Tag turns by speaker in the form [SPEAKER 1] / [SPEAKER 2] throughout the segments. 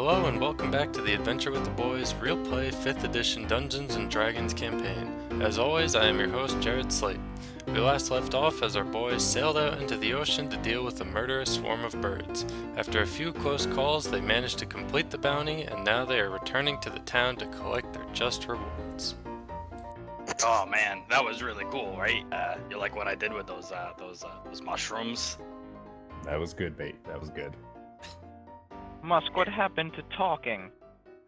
[SPEAKER 1] Hello and welcome back to the Adventure with the Boys Real Play 5th Edition Dungeons & Dragons campaign. As always, I am your host, Jared Slate. We last left off as our boys sailed out into the ocean to deal with a murderous swarm of birds. After a few close calls, they managed to complete the bounty, and now they are returning to the town to collect their just rewards.
[SPEAKER 2] Oh man, that was really cool, right? You like what I did with those mushrooms?
[SPEAKER 3] That was good, bait. That was good.
[SPEAKER 4] Musk, what happened to talking?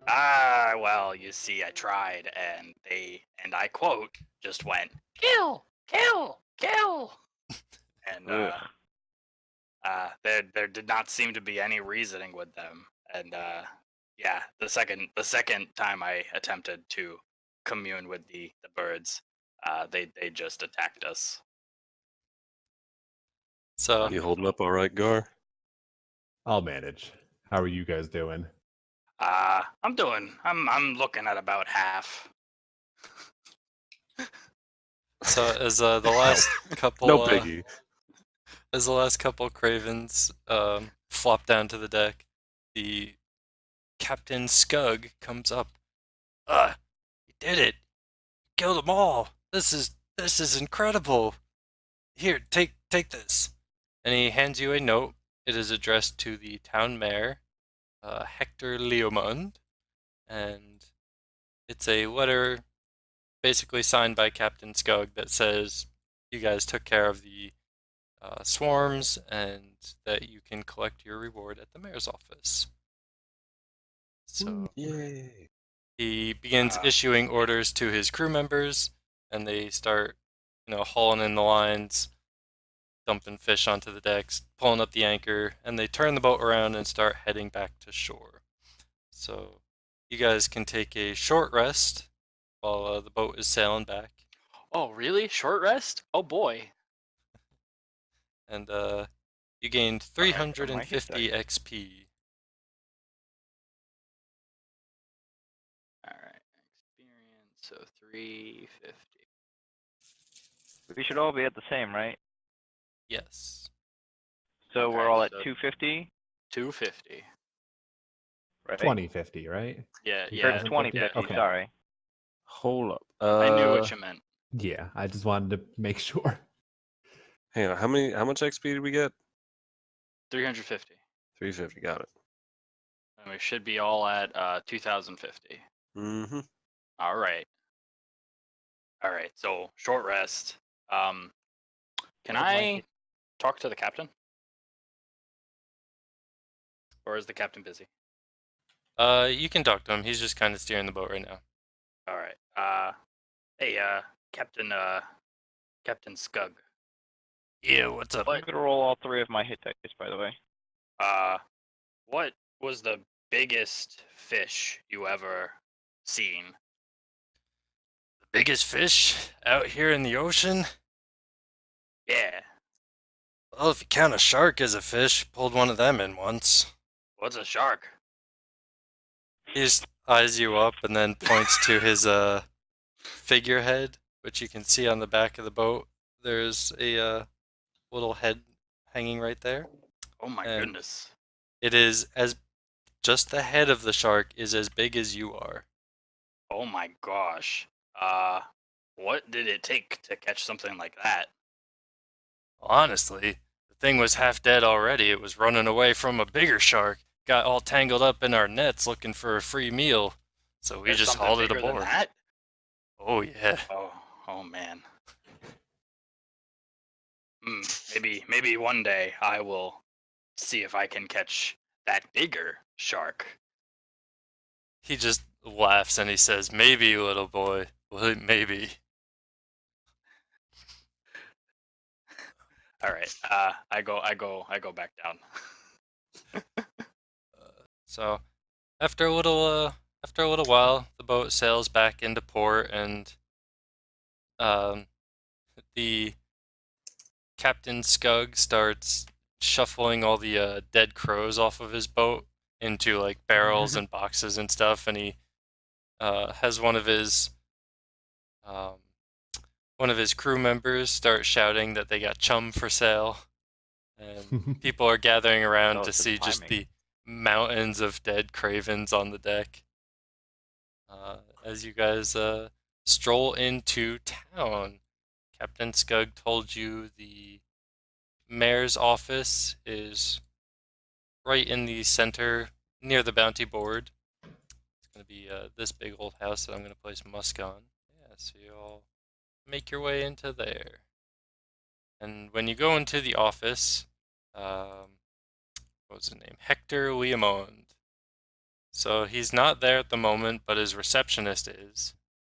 [SPEAKER 2] Well, you see, I tried, and I quote, just went, kill, kill, kill. And there did not seem to be any reasoning with them. And yeah, the second time I attempted to commune with the birds, they just attacked us.
[SPEAKER 1] So,
[SPEAKER 5] You holding up all right, Gar?
[SPEAKER 3] I'll manage. How are you guys doing?
[SPEAKER 2] I'm looking at about half.
[SPEAKER 1] so as the last couple,
[SPEAKER 5] No biggie.
[SPEAKER 1] as the last couple Cravens flop down to the deck, the Captain Skug comes up. You did it! Killed them all! This is incredible! Here, take this. And he hands you a note. It is addressed to the town mayor, Hector Leomund, and it's a letter basically signed by Captain Skug that says you guys took care of the swarms and that you can collect your reward at the mayor's office. So
[SPEAKER 5] Yay.
[SPEAKER 1] he begins issuing orders to his crew members, and they start, hauling in the lines, dumping fish onto the decks, pulling up the anchor, and they turn the boat around and start heading back to shore. So you guys can take a short rest while the boat is sailing back.
[SPEAKER 2] Oh, really? Short rest? Oh boy.
[SPEAKER 1] And you gained 350 XP.
[SPEAKER 2] Alright, experience, so 350.
[SPEAKER 4] We should all be at the same, right?
[SPEAKER 1] Yes.
[SPEAKER 4] So
[SPEAKER 2] Okay,
[SPEAKER 4] we're all at
[SPEAKER 2] so-
[SPEAKER 4] 250,
[SPEAKER 2] 250.
[SPEAKER 4] right?
[SPEAKER 3] 2050, right?
[SPEAKER 2] Yeah,
[SPEAKER 3] You
[SPEAKER 4] Or
[SPEAKER 2] yeah.
[SPEAKER 3] guys-
[SPEAKER 4] 2050,
[SPEAKER 3] Okay.
[SPEAKER 4] sorry.
[SPEAKER 5] Hold up.
[SPEAKER 2] I knew what you meant.
[SPEAKER 3] Yeah, I just wanted to make sure.
[SPEAKER 5] Hang on. How much XP did we get?
[SPEAKER 2] 350.
[SPEAKER 5] 350. Got it.
[SPEAKER 2] And we should be all at 2050.
[SPEAKER 5] Mm-hmm.
[SPEAKER 2] Alright. Alright, so short rest. Can
[SPEAKER 4] I'd like
[SPEAKER 2] I
[SPEAKER 4] it.
[SPEAKER 2] talk to the captain? Or is the captain busy?
[SPEAKER 1] You can talk to him. He's just kind of steering the boat right now.
[SPEAKER 2] Alright. Hey, Captain Skug.
[SPEAKER 1] Yeah, what's up?
[SPEAKER 4] I'm gonna roll all three of my hit dice, by the way.
[SPEAKER 2] What was the biggest fish you ever seen?
[SPEAKER 1] The biggest fish out here in the ocean?
[SPEAKER 2] Yeah.
[SPEAKER 1] Well, if you count a shark as a fish, pulled one of them in once.
[SPEAKER 2] What's a shark?
[SPEAKER 1] He just eyes you up and then points to his figurehead, which you can see on the back of the boat. There's a little head hanging right there.
[SPEAKER 2] Oh my
[SPEAKER 1] And-
[SPEAKER 2] goodness.
[SPEAKER 1] It is just the head of the shark is as big as you are.
[SPEAKER 2] Oh my gosh. What did it take to catch something like that?
[SPEAKER 1] Honestly, the thing was half dead already. It was running away from a bigger shark. Got all tangled up in our nets looking for a free meal. So we
[SPEAKER 2] There's
[SPEAKER 1] just
[SPEAKER 2] something
[SPEAKER 1] hauled it
[SPEAKER 2] bigger than
[SPEAKER 1] aboard.
[SPEAKER 2] that?
[SPEAKER 1] Oh yeah.
[SPEAKER 2] Oh man. Maybe one day I will see if I can catch that bigger shark.
[SPEAKER 1] He just laughs and he says, "Maybe, little boy. Well, maybe."
[SPEAKER 2] All right. I go back down.
[SPEAKER 1] So, after a little while, the boat sails back into port, and the Captain Skug starts shuffling all the dead crows off of his boat into like barrels and boxes and stuff, and he has one of his crew members start shouting that they got chum for sale, and people are gathering around to
[SPEAKER 4] Relative
[SPEAKER 1] see just
[SPEAKER 4] timing.
[SPEAKER 1] the mountains of dead cravens on the deck. As you guys stroll into town, Captain Skug told you the mayor's office is right in the center near the bounty board. It's going to be this big old house that I'm going to place Musk on. Yeah, so you all make your way into there. And when you go into the office, what was his name? Hector Leomond. So he's not there at the moment, but his receptionist is.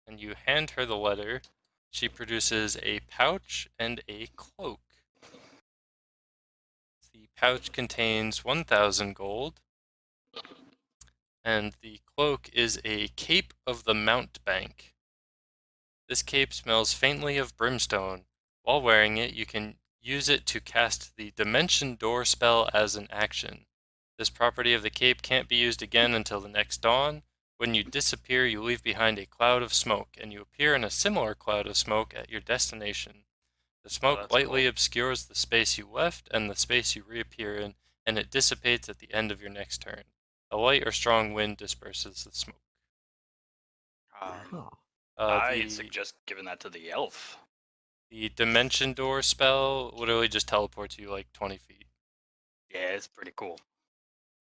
[SPEAKER 1] And you hand her the letter. She produces a pouch and a cloak. The pouch contains 1,000 gold, and the cloak is a cape of the mountebank. This cape smells faintly of brimstone. While wearing it, you can use it to cast the Dimension Door spell as an action. This property of the cape can't be used again until the next dawn. When you disappear, you leave behind a cloud of smoke, and you appear in a similar cloud of smoke at your destination. The smoke
[SPEAKER 2] that's
[SPEAKER 1] lightly
[SPEAKER 2] cool.
[SPEAKER 1] obscures the space you left and the space you reappear in, and it dissipates at the end of your next turn. A light or strong wind disperses the smoke.
[SPEAKER 3] Huh.
[SPEAKER 2] I
[SPEAKER 1] The
[SPEAKER 2] suggest giving that to the elf.
[SPEAKER 1] Dimension Door spell literally just teleports you like 20 feet.
[SPEAKER 2] Yeah, it's pretty cool.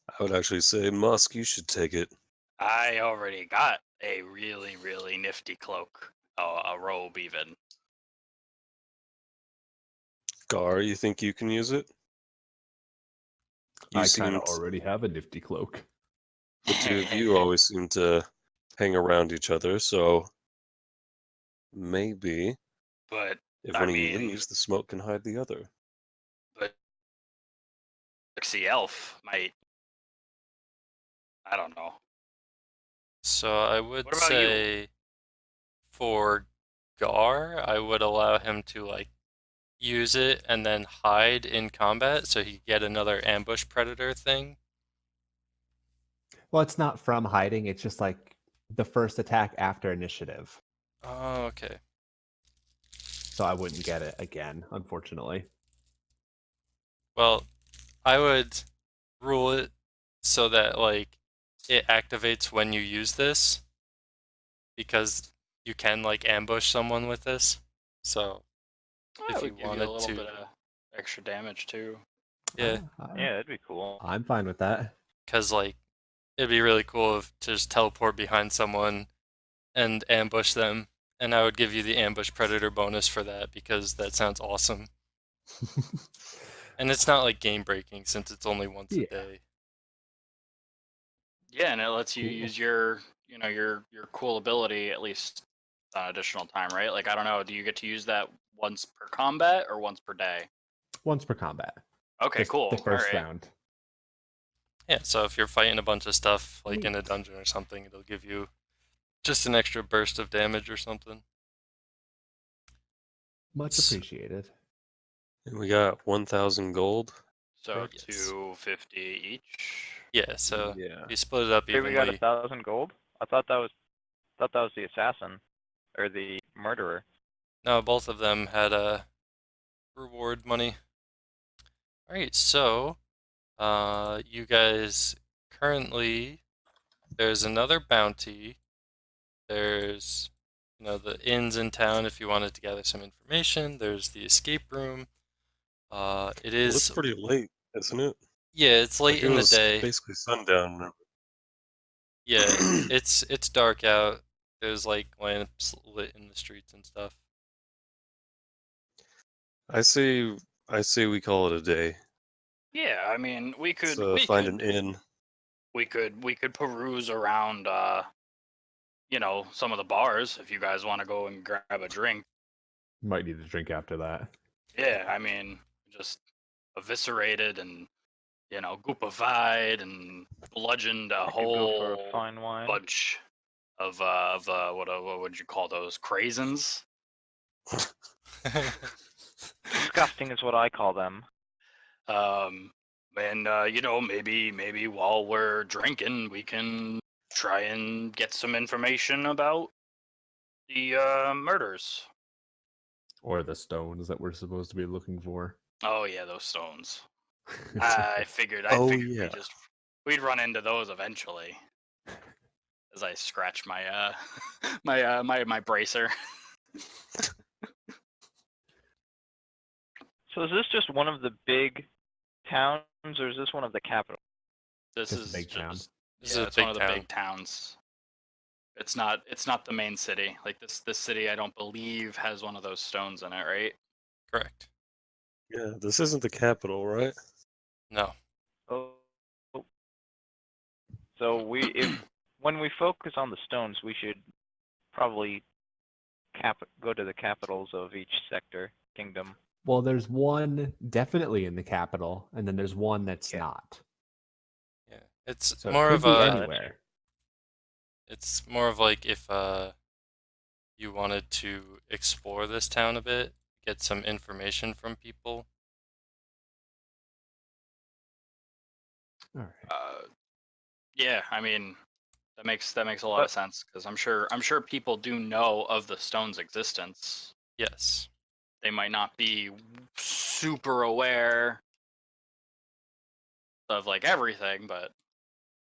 [SPEAKER 5] I would actually say, Musk, you should take it.
[SPEAKER 2] I already got a really, really nifty cloak. A robe, even.
[SPEAKER 5] Gar, you think you can use it? You
[SPEAKER 3] I kind of
[SPEAKER 5] seemed,
[SPEAKER 3] already have a nifty cloak.
[SPEAKER 5] the two of you always seem to hang around each other, so maybe
[SPEAKER 2] But
[SPEAKER 5] if
[SPEAKER 2] I
[SPEAKER 5] one of you
[SPEAKER 2] mean,
[SPEAKER 5] leaves, the smoke can hide the other.
[SPEAKER 2] but Pixie Elf might. I don't know.
[SPEAKER 1] So I would
[SPEAKER 2] What about you?
[SPEAKER 1] say for Gar, I would allow him to like use it and then hide in combat so he get another ambush predator thing.
[SPEAKER 3] Well, it's not from hiding. It's just like the first attack after initiative.
[SPEAKER 1] Oh, okay.
[SPEAKER 3] So I wouldn't get it again, unfortunately.
[SPEAKER 1] Well, I would rule it so that like it activates when you use this because you can like ambush someone with this. So
[SPEAKER 2] I
[SPEAKER 1] if
[SPEAKER 2] would
[SPEAKER 1] you
[SPEAKER 2] give you a
[SPEAKER 1] wanted
[SPEAKER 2] little
[SPEAKER 1] to,
[SPEAKER 2] bit of extra damage too.
[SPEAKER 1] yeah,
[SPEAKER 4] Yeah, that'd be cool.
[SPEAKER 3] I'm fine with that.
[SPEAKER 1] because like it'd be really cool if to just teleport behind someone and ambush them. And I would give you the ambush predator bonus for that because that sounds awesome. And it's not like game breaking since it's only once a
[SPEAKER 3] Yeah.
[SPEAKER 1] day.
[SPEAKER 2] Yeah, and it lets you
[SPEAKER 3] Cool.
[SPEAKER 2] use your, your cool ability at least on additional time, right? Like I don't know, do you get to use that once per combat or once per day?
[SPEAKER 3] Once per combat.
[SPEAKER 2] Okay,
[SPEAKER 3] Just
[SPEAKER 2] cool.
[SPEAKER 3] the first
[SPEAKER 2] All right.
[SPEAKER 3] round.
[SPEAKER 1] Yeah, so if you're fighting a bunch of stuff like in a
[SPEAKER 3] Sweet.
[SPEAKER 1] dungeon or something, it'll give you just an extra burst of damage or something.
[SPEAKER 3] Much
[SPEAKER 1] S-
[SPEAKER 3] appreciated.
[SPEAKER 5] And we got 1,000 gold.
[SPEAKER 2] So
[SPEAKER 1] Yes.
[SPEAKER 2] 250 each.
[SPEAKER 1] Yeah, so
[SPEAKER 5] Yeah.
[SPEAKER 1] you split it up
[SPEAKER 4] Hey, we got
[SPEAKER 1] evenly.
[SPEAKER 4] 1,000 gold. I thought that was the assassin or the murderer.
[SPEAKER 1] No, both of them had a reward money. All right, so you guys currently there's another bounty. There's the inns in town if you wanted to gather some information. There's the escape room. It
[SPEAKER 5] Well, it's
[SPEAKER 1] is
[SPEAKER 5] pretty late, isn't it?
[SPEAKER 1] yeah, it's late
[SPEAKER 5] Like, it
[SPEAKER 1] in the
[SPEAKER 5] was
[SPEAKER 1] day.
[SPEAKER 5] basically sundown.
[SPEAKER 1] Yeah, it's dark out. There's like lamps lit in the streets and stuff.
[SPEAKER 5] I say we call it a day.
[SPEAKER 2] Yeah, I mean, we
[SPEAKER 5] Let's
[SPEAKER 2] could we
[SPEAKER 5] find an
[SPEAKER 2] could
[SPEAKER 5] inn.
[SPEAKER 2] we could peruse around some of the bars if you guys want to go and grab a drink.
[SPEAKER 3] Might need a drink after that.
[SPEAKER 2] Yeah, I mean, just eviscerated and goopified and bludgeoned a
[SPEAKER 4] I could go for a
[SPEAKER 2] whole
[SPEAKER 4] fine wine.
[SPEAKER 2] bunch of what would you call those, craisins?
[SPEAKER 4] Disgusting is what I call them.
[SPEAKER 2] And maybe while we're drinking, we can try and get some information about the murders.
[SPEAKER 3] Or the stones that we're supposed to be looking for.
[SPEAKER 2] Oh yeah, those stones.
[SPEAKER 5] Oh,
[SPEAKER 2] I figured we
[SPEAKER 5] yeah.
[SPEAKER 2] just we'd run into those eventually. As I scratch my my bracer.
[SPEAKER 4] So is this just one of the big towns, or is this one of the capitals?
[SPEAKER 2] This
[SPEAKER 3] Just a
[SPEAKER 2] is
[SPEAKER 3] big town.
[SPEAKER 2] just
[SPEAKER 1] This is
[SPEAKER 2] yeah,
[SPEAKER 1] a
[SPEAKER 2] it's one
[SPEAKER 1] big
[SPEAKER 2] of the
[SPEAKER 1] town.
[SPEAKER 2] big towns. It's not the main city. Like this city, I don't believe has one of those stones in it, right?
[SPEAKER 1] Correct.
[SPEAKER 5] Yeah, this isn't the capital, right?
[SPEAKER 1] No.
[SPEAKER 4] Oh. So when we focus on the stones, we should probably go to the capitals of each sector, kingdom.
[SPEAKER 3] Well, there's one definitely in the capital, and then there's one that's
[SPEAKER 4] Yeah.
[SPEAKER 3] not.
[SPEAKER 1] Yeah. It's
[SPEAKER 3] So
[SPEAKER 1] more
[SPEAKER 3] it
[SPEAKER 1] of
[SPEAKER 3] could be
[SPEAKER 1] a.
[SPEAKER 3] anywhere.
[SPEAKER 1] It's more of like if you wanted to explore this town a bit, get some information from people.
[SPEAKER 3] All right.
[SPEAKER 2] Yeah, I mean that makes a lot of sense because I'm sure people do know of the stone's existence.
[SPEAKER 1] Yes.
[SPEAKER 2] They might not be super aware of like everything, but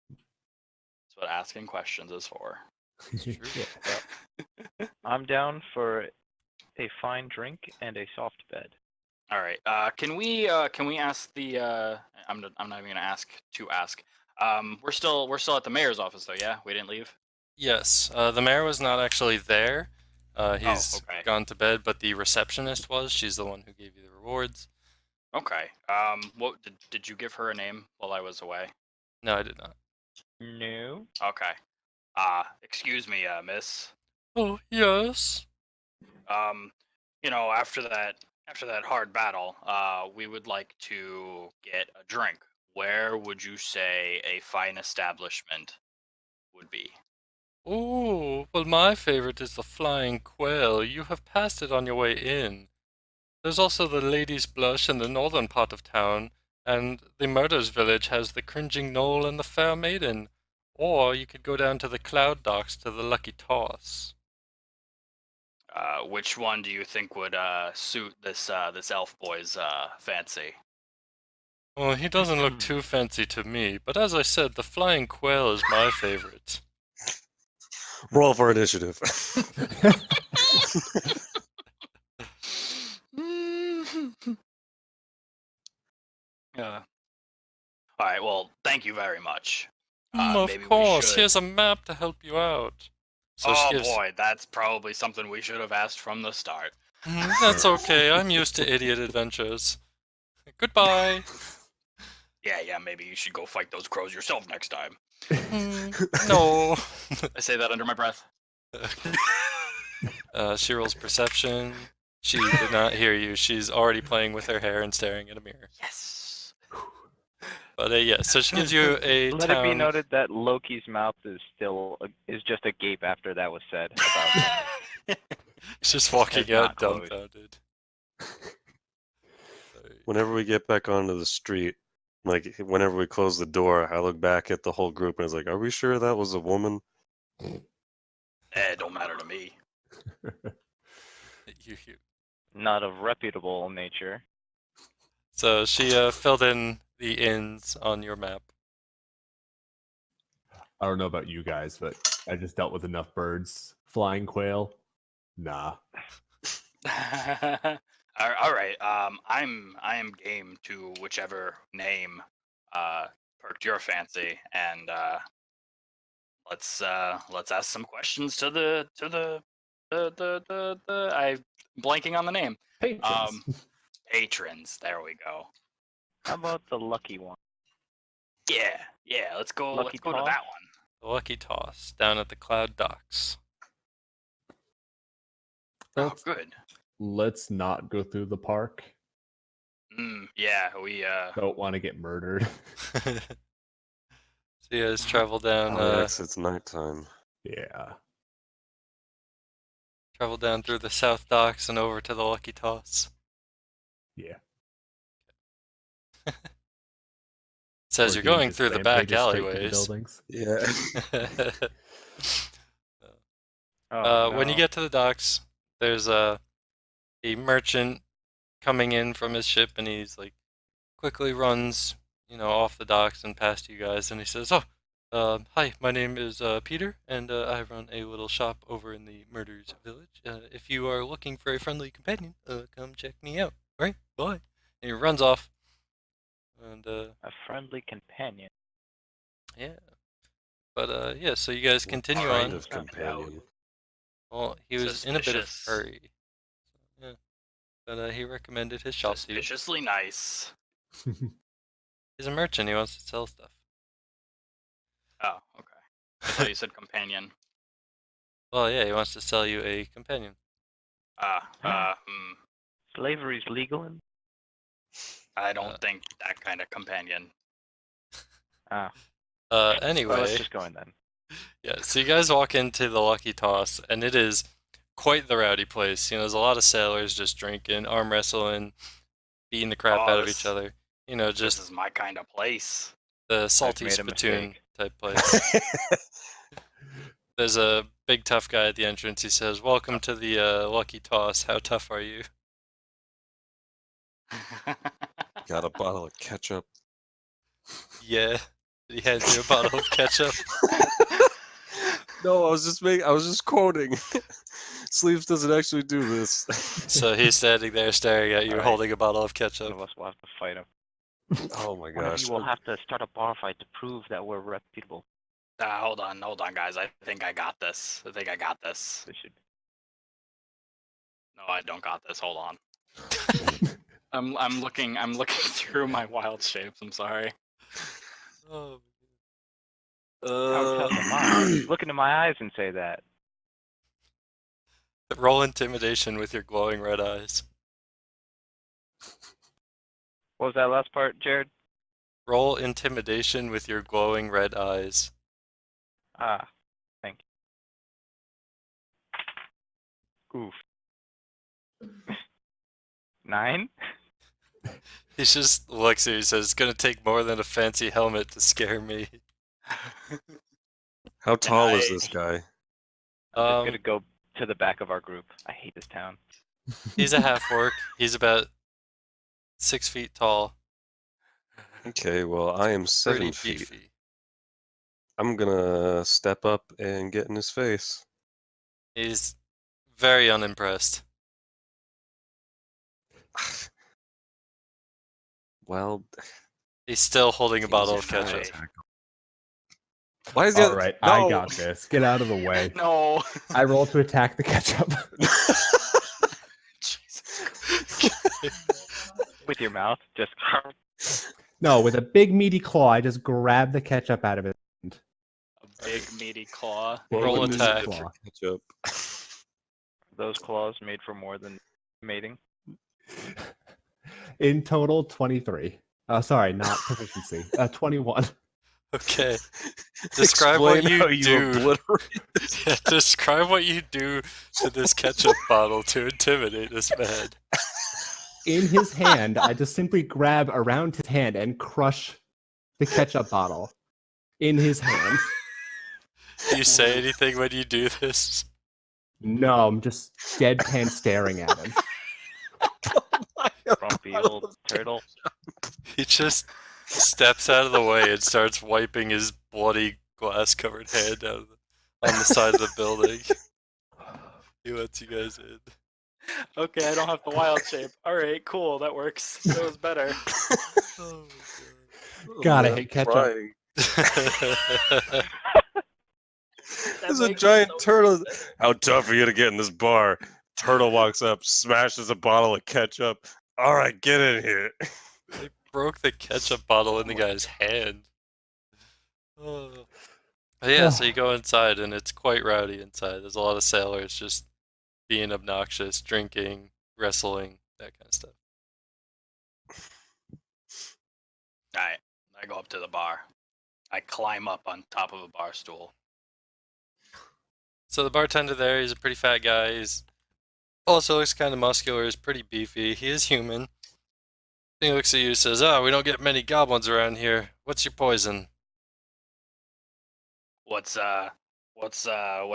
[SPEAKER 2] that's what asking questions is for.
[SPEAKER 1] True.
[SPEAKER 3] Yeah.
[SPEAKER 4] I'm down for a fine drink and a soft bed.
[SPEAKER 2] All right. Can we ask the? I'm not even gonna ask to ask. We're still at the mayor's office though. Yeah, we didn't leave.
[SPEAKER 1] Yes. The mayor was not actually there. He's
[SPEAKER 2] okay.
[SPEAKER 1] gone to bed, but the receptionist was. She's the one who gave you the rewards.
[SPEAKER 2] Okay. What did you give her a name while I was away?
[SPEAKER 1] No, I did not.
[SPEAKER 4] No.
[SPEAKER 2] Okay. Excuse me, miss.
[SPEAKER 1] Oh, yes.
[SPEAKER 2] After that hard battle, we would like to get a drink. Where would you say a fine establishment would be?
[SPEAKER 1] Oh, well, my favorite is the Flying Quail. You have passed it on your way in. There's also the Lady's Blush in the northern part of town, and the Murders Village has the Cringing Knoll and the Fair Maiden. Or you could go down to the Cloud Docks to the Lucky Toss.
[SPEAKER 2] Which one do you think would suit this elf boy's fancy?
[SPEAKER 1] Well, he doesn't look too fancy to me, but as I said, the Flying Quail is my favorite.
[SPEAKER 5] Roll for initiative.
[SPEAKER 2] Yeah. All right. Well, thank you very much.
[SPEAKER 1] Of
[SPEAKER 2] Maybe we
[SPEAKER 1] course,
[SPEAKER 2] should.
[SPEAKER 1] here's a map to help you out. So she
[SPEAKER 2] Oh
[SPEAKER 1] gives.
[SPEAKER 2] boy, that's probably something we should have asked from the start.
[SPEAKER 1] That's okay, I'm used to idiot adventures. Goodbye.
[SPEAKER 2] Yeah. Maybe you should go fight those crows yourself next time.
[SPEAKER 1] No.
[SPEAKER 2] I say that under my breath.
[SPEAKER 1] She rolls perception. She did not hear you. She's already playing with her hair and staring at a mirror.
[SPEAKER 2] Yes.
[SPEAKER 1] But yeah, so she gives you a
[SPEAKER 4] Let it be
[SPEAKER 1] town.
[SPEAKER 4] noted that Loki's mouth is just a gape after that was said. About
[SPEAKER 1] She's just walking
[SPEAKER 4] It's
[SPEAKER 1] out
[SPEAKER 4] not closed.
[SPEAKER 1] dumbfounded.
[SPEAKER 5] Whenever we get back onto the street, like whenever we close the door, I look back at the whole group and I was like, "Are we sure that was a woman?"
[SPEAKER 2] It don't matter to me.
[SPEAKER 1] You.
[SPEAKER 4] not of reputable nature.
[SPEAKER 1] So she filled in the inns on your map.
[SPEAKER 3] I don't know about you guys, but I just dealt with enough birds. Flying quail? Nah.
[SPEAKER 2] All right. I am game to whichever name perked your fancy, and let's ask some questions to the I'm blanking on the name.
[SPEAKER 3] Patrons.
[SPEAKER 2] Patrons. There we go.
[SPEAKER 4] How about the lucky one?
[SPEAKER 2] Yeah. Let's go.
[SPEAKER 4] Lucky
[SPEAKER 2] Let's go to
[SPEAKER 4] toss?
[SPEAKER 2] that one.
[SPEAKER 1] The Lucky Toss down at the Cloud Docks.
[SPEAKER 2] Oh,
[SPEAKER 3] Let's-
[SPEAKER 2] good.
[SPEAKER 3] Let's not go through the park.
[SPEAKER 2] Yeah, we
[SPEAKER 3] Don't want to get murdered.
[SPEAKER 1] So you guys travel down
[SPEAKER 5] Alex, it's nighttime.
[SPEAKER 3] Yeah.
[SPEAKER 1] travel down through the South Docks and over to the Lucky Toss.
[SPEAKER 3] Yeah.
[SPEAKER 1] Says
[SPEAKER 3] Or
[SPEAKER 1] you're
[SPEAKER 3] do you
[SPEAKER 1] going
[SPEAKER 3] just
[SPEAKER 1] through the back
[SPEAKER 3] rampage straight to the
[SPEAKER 1] alleyways.
[SPEAKER 3] buildings?
[SPEAKER 5] Yeah.
[SPEAKER 4] Oh,
[SPEAKER 1] When you
[SPEAKER 4] no.
[SPEAKER 1] get to the docks, there's a merchant coming in from his ship, and he's like quickly runs off the docks and past you guys, and he says, "Oh, hi, my name is Peter, and I run a little shop over in the Murders Village. If you are looking for a friendly companion, come check me out. All right, bye." And he runs off, and
[SPEAKER 4] A friendly companion.
[SPEAKER 1] yeah. But yeah, so you guys
[SPEAKER 5] What
[SPEAKER 1] continue
[SPEAKER 5] kind
[SPEAKER 1] on.
[SPEAKER 5] of companion?
[SPEAKER 1] Well, he was in a bit of
[SPEAKER 2] Suspicious.
[SPEAKER 1] hurry. Yeah, but he recommended his shop to you.
[SPEAKER 2] Suspiciously nice.
[SPEAKER 1] He's a merchant. He wants to sell stuff.
[SPEAKER 2] Oh, okay. I thought you said companion.
[SPEAKER 1] Well, yeah, he wants to sell you a companion.
[SPEAKER 4] Slavery's legal in.
[SPEAKER 2] I don't
[SPEAKER 1] Uh,
[SPEAKER 2] think that kind of companion.
[SPEAKER 4] Ah. Well, let's
[SPEAKER 1] Anyway,
[SPEAKER 4] just go in then.
[SPEAKER 1] yeah, so you guys walk into the Lucky Toss, and it is quite the rowdy place. There's a lot of sailors just drinking, arm wrestling, beating the crap
[SPEAKER 2] Oh,
[SPEAKER 1] out of
[SPEAKER 2] this-
[SPEAKER 1] each other.
[SPEAKER 2] This
[SPEAKER 1] Just
[SPEAKER 2] is my kind of place.
[SPEAKER 1] the salty
[SPEAKER 4] made a
[SPEAKER 1] spittoon
[SPEAKER 4] mistake.
[SPEAKER 1] type place. There's a big tough guy at the entrance. He says, "Welcome to the Lucky Toss. How tough are you?"
[SPEAKER 5] Got a bottle of ketchup.
[SPEAKER 1] Yeah. He hands you a bottle of ketchup.
[SPEAKER 5] No, I was just quoting. Sleeves doesn't actually do this.
[SPEAKER 1] So he's standing there staring at you,
[SPEAKER 4] Alright.
[SPEAKER 1] holding a bottle of
[SPEAKER 4] One
[SPEAKER 1] ketchup.
[SPEAKER 4] of us will have to fight him.
[SPEAKER 5] Oh my
[SPEAKER 4] One of
[SPEAKER 5] gosh.
[SPEAKER 4] you will have to start a bar fight to prove that we're reputable.
[SPEAKER 2] Hold on, guys. I think I got this.
[SPEAKER 4] We should.
[SPEAKER 2] No, I don't got this. Hold on. I'm looking through my wild shapes. I'm sorry.
[SPEAKER 1] Oh.
[SPEAKER 4] How tough am I? Look into my eyes and say that.
[SPEAKER 1] Roll intimidation with your glowing red eyes.
[SPEAKER 4] What was that last part, Jared?
[SPEAKER 1] Roll intimidation with your glowing red eyes.
[SPEAKER 4] Ah, thank you. Oof. 9?
[SPEAKER 1] He just looks at you and says, "It's gonna take more than a fancy helmet to scare me."
[SPEAKER 5] How tall is
[SPEAKER 2] I-
[SPEAKER 5] this guy?
[SPEAKER 4] I'm just
[SPEAKER 1] Um,
[SPEAKER 4] gonna go to the back of our group. I hate this town.
[SPEAKER 1] He's a half orc. He's about 6 feet tall.
[SPEAKER 5] Okay, well, I am
[SPEAKER 1] Pretty
[SPEAKER 5] 7 feet.
[SPEAKER 1] beefy.
[SPEAKER 5] I'm gonna step up and get in his face.
[SPEAKER 1] He's very unimpressed.
[SPEAKER 5] Well,
[SPEAKER 1] He's still holding a bottle of
[SPEAKER 2] Easy,
[SPEAKER 1] ketchup.
[SPEAKER 2] nice.
[SPEAKER 5] why is the
[SPEAKER 3] All
[SPEAKER 5] other...
[SPEAKER 3] right,
[SPEAKER 5] No!
[SPEAKER 3] I got this. Get out of the way.
[SPEAKER 2] No.
[SPEAKER 3] I roll to attack the ketchup.
[SPEAKER 2] Jesus Christ.
[SPEAKER 4] With your mouth, just.
[SPEAKER 3] No, with a big meaty claw, I just grab the ketchup out of it.
[SPEAKER 2] A big meaty claw.
[SPEAKER 1] Roll
[SPEAKER 5] What is
[SPEAKER 1] attack.
[SPEAKER 5] it for ketchup?
[SPEAKER 4] Those claws made for more than mating.
[SPEAKER 3] In total, 23. Sorry, not proficiency. 21.
[SPEAKER 1] Okay. Describe what
[SPEAKER 5] Explain
[SPEAKER 1] you
[SPEAKER 5] how you
[SPEAKER 1] do.
[SPEAKER 5] obliterate
[SPEAKER 1] Yeah, describe what you do to this ketchup bottle to intimidate this man.
[SPEAKER 3] In his hand, I just simply grab around his hand and crush the ketchup bottle in his hand.
[SPEAKER 1] Do you say anything when you do this?
[SPEAKER 3] No, I'm just deadpan staring at him.
[SPEAKER 4] Grumpy old turtle.
[SPEAKER 1] He just steps out of the way and starts wiping his bloody glass-covered hand on the side of the building. He lets you guys in.
[SPEAKER 2] Okay, I don't have the wild shape. All right, cool. That works. That was better.
[SPEAKER 1] Oh
[SPEAKER 3] God, I
[SPEAKER 5] I'm
[SPEAKER 3] hate ketchup.
[SPEAKER 5] crying.
[SPEAKER 1] my god.
[SPEAKER 5] There's a giant turtle. How tough are you to get in this bar? Turtle walks up, smashes a bottle of ketchup. All right, get in here.
[SPEAKER 1] They broke the ketchup bottle in the guy's hand. Oh. But yeah, so you go inside and it's quite rowdy inside. There's a lot of sailors just being obnoxious, drinking, wrestling, that kind of stuff.
[SPEAKER 2] All right, I go up to the bar. I climb up on top of a bar stool.
[SPEAKER 1] So the bartender there, he's a pretty fat guy. He's also looks kind of muscular. He's pretty beefy. He is human. He looks at you and says, "Oh, we don't get many goblins around here. What's your poison?"
[SPEAKER 2] What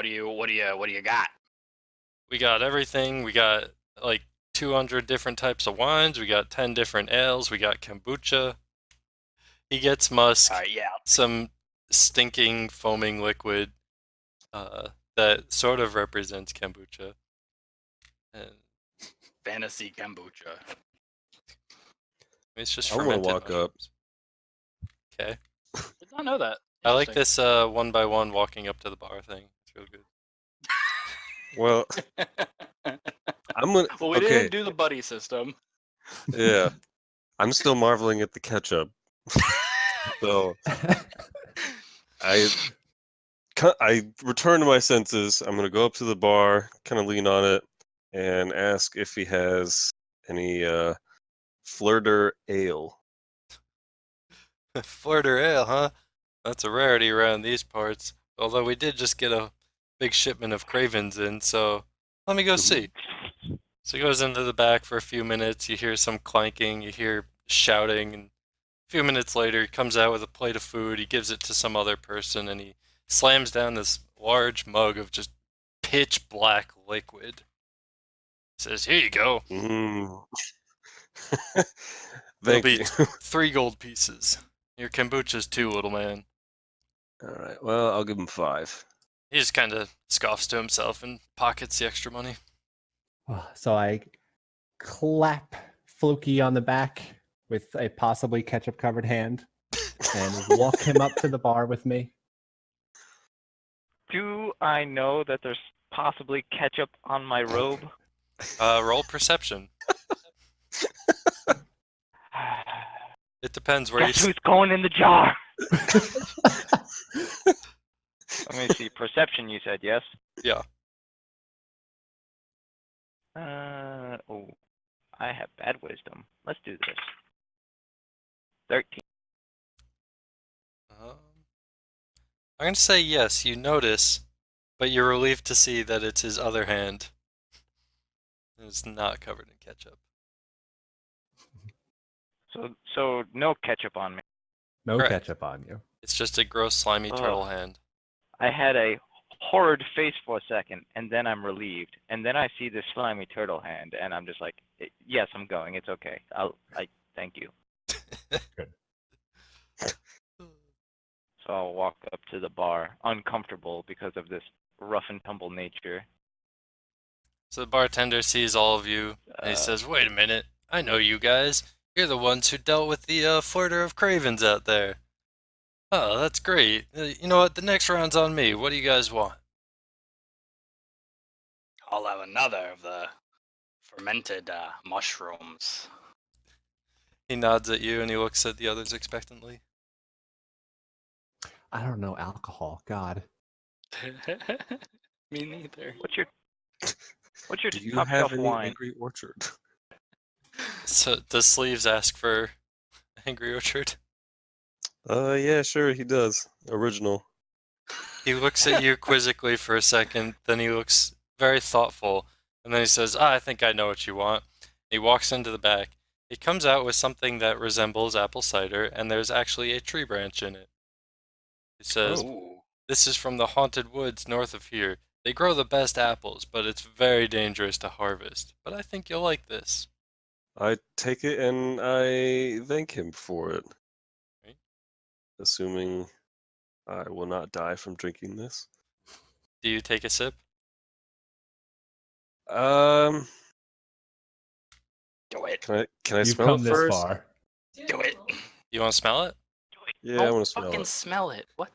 [SPEAKER 2] do you got?
[SPEAKER 1] We got everything. We got like 200 different types of wines. We got 10 different ales. We got kombucha. He gets musk,
[SPEAKER 2] Alright, yeah.
[SPEAKER 1] some stinking foaming liquid that sort of represents kombucha. And
[SPEAKER 2] Fantasy kombucha.
[SPEAKER 1] it's just
[SPEAKER 5] I wanna
[SPEAKER 1] fermented
[SPEAKER 5] walk up.
[SPEAKER 1] mushrooms. Okay.
[SPEAKER 2] Did not know that.
[SPEAKER 1] I like
[SPEAKER 2] Interesting.
[SPEAKER 1] this one by one walking up to the bar thing. It's real good.
[SPEAKER 5] Well, I'm gonna.
[SPEAKER 2] Well, we
[SPEAKER 5] Okay,
[SPEAKER 2] didn't do the buddy system.
[SPEAKER 5] yeah. I'm still marveling at the ketchup. So I return to my senses. I'm gonna go up to the bar, kind of lean on it, and ask if he has any Flirter ale.
[SPEAKER 1] Flirter ale, huh? That's a rarity around these parts. Although we did just get a big shipment of Cravens in, so let me go see. So he goes into the back for a few minutes. You hear some clanking, you hear shouting, and a few minutes later, he comes out with a plate of food. He gives it to some other person, and he slams down this large mug of just pitch black liquid. Says, "Here you go.
[SPEAKER 5] Mm.
[SPEAKER 1] It'll
[SPEAKER 5] Thank
[SPEAKER 1] be
[SPEAKER 5] you.
[SPEAKER 1] 3 gold pieces. Your kombucha's 2, little man."
[SPEAKER 5] All right. Well, I'll give him 5.
[SPEAKER 1] He just kind of scoffs to himself and pockets the extra money.
[SPEAKER 3] So I clap Floki on the back with a possibly ketchup covered hand and walk him up to the bar with me.
[SPEAKER 4] Do I know that there's possibly ketchup on my robe?
[SPEAKER 1] Roll perception. It depends where you.
[SPEAKER 4] Guess who's going in the jar? Let me see. Perception, you said, yes?
[SPEAKER 1] Yeah.
[SPEAKER 4] Oh, I have bad wisdom. Let's do this. 13.
[SPEAKER 1] I'm gonna say yes. You notice, but you're relieved to see that it's his other hand. It's not covered in ketchup.
[SPEAKER 4] So no ketchup on me.
[SPEAKER 3] No
[SPEAKER 1] Correct.
[SPEAKER 3] ketchup on you.
[SPEAKER 1] It's just a gross, slimy turtle
[SPEAKER 4] Ugh.
[SPEAKER 1] hand.
[SPEAKER 4] I had a horrid face for a second, and then I'm relieved, and then I see this slimy turtle hand, and I'm just like, yes, I'm going. It's okay. I thank you.
[SPEAKER 3] Good.
[SPEAKER 4] So I'll walk up to the bar, uncomfortable because of this rough and tumble nature.
[SPEAKER 1] So the bartender sees all of you, and he says, "Wait a minute. I know you guys. You're the ones who dealt with the flirter of Cravens out there. Oh, that's great. You know what? The next round's on me. What do you guys want?"
[SPEAKER 2] I'll have another of the fermented mushrooms.
[SPEAKER 1] He nods at you and he looks at the others expectantly.
[SPEAKER 3] I don't know alcohol. God.
[SPEAKER 2] Me neither.
[SPEAKER 4] What's your
[SPEAKER 5] Do you
[SPEAKER 4] top
[SPEAKER 5] have
[SPEAKER 4] shelf
[SPEAKER 5] any
[SPEAKER 4] wine?
[SPEAKER 5] Angry Orchard?
[SPEAKER 1] So does Sleeves ask for Angry Orchard?
[SPEAKER 5] Yeah, sure, he does. Original.
[SPEAKER 1] He looks at you quizzically for a second, then he looks very thoughtful, and then he says, I think I know what you want. He walks into the back. He comes out with something that resembles apple cider, and there's actually a tree branch in it. He says,
[SPEAKER 2] Ooh.
[SPEAKER 1] This is from the haunted woods north of here. They grow the best apples, but it's very dangerous to harvest. But I think you'll like this.
[SPEAKER 5] I take it and I thank him for it.
[SPEAKER 1] Right.
[SPEAKER 5] Assuming I will not die from drinking this.
[SPEAKER 1] Do you take a sip?
[SPEAKER 5] Um,
[SPEAKER 2] Do it.
[SPEAKER 5] can I
[SPEAKER 3] You've
[SPEAKER 5] smell
[SPEAKER 3] come
[SPEAKER 5] it
[SPEAKER 3] this
[SPEAKER 5] first?
[SPEAKER 3] far.
[SPEAKER 2] Do it.
[SPEAKER 1] You want to smell it?
[SPEAKER 5] Yeah, I
[SPEAKER 2] Don't
[SPEAKER 5] want to smell
[SPEAKER 2] fucking
[SPEAKER 5] it.
[SPEAKER 2] smell it. What?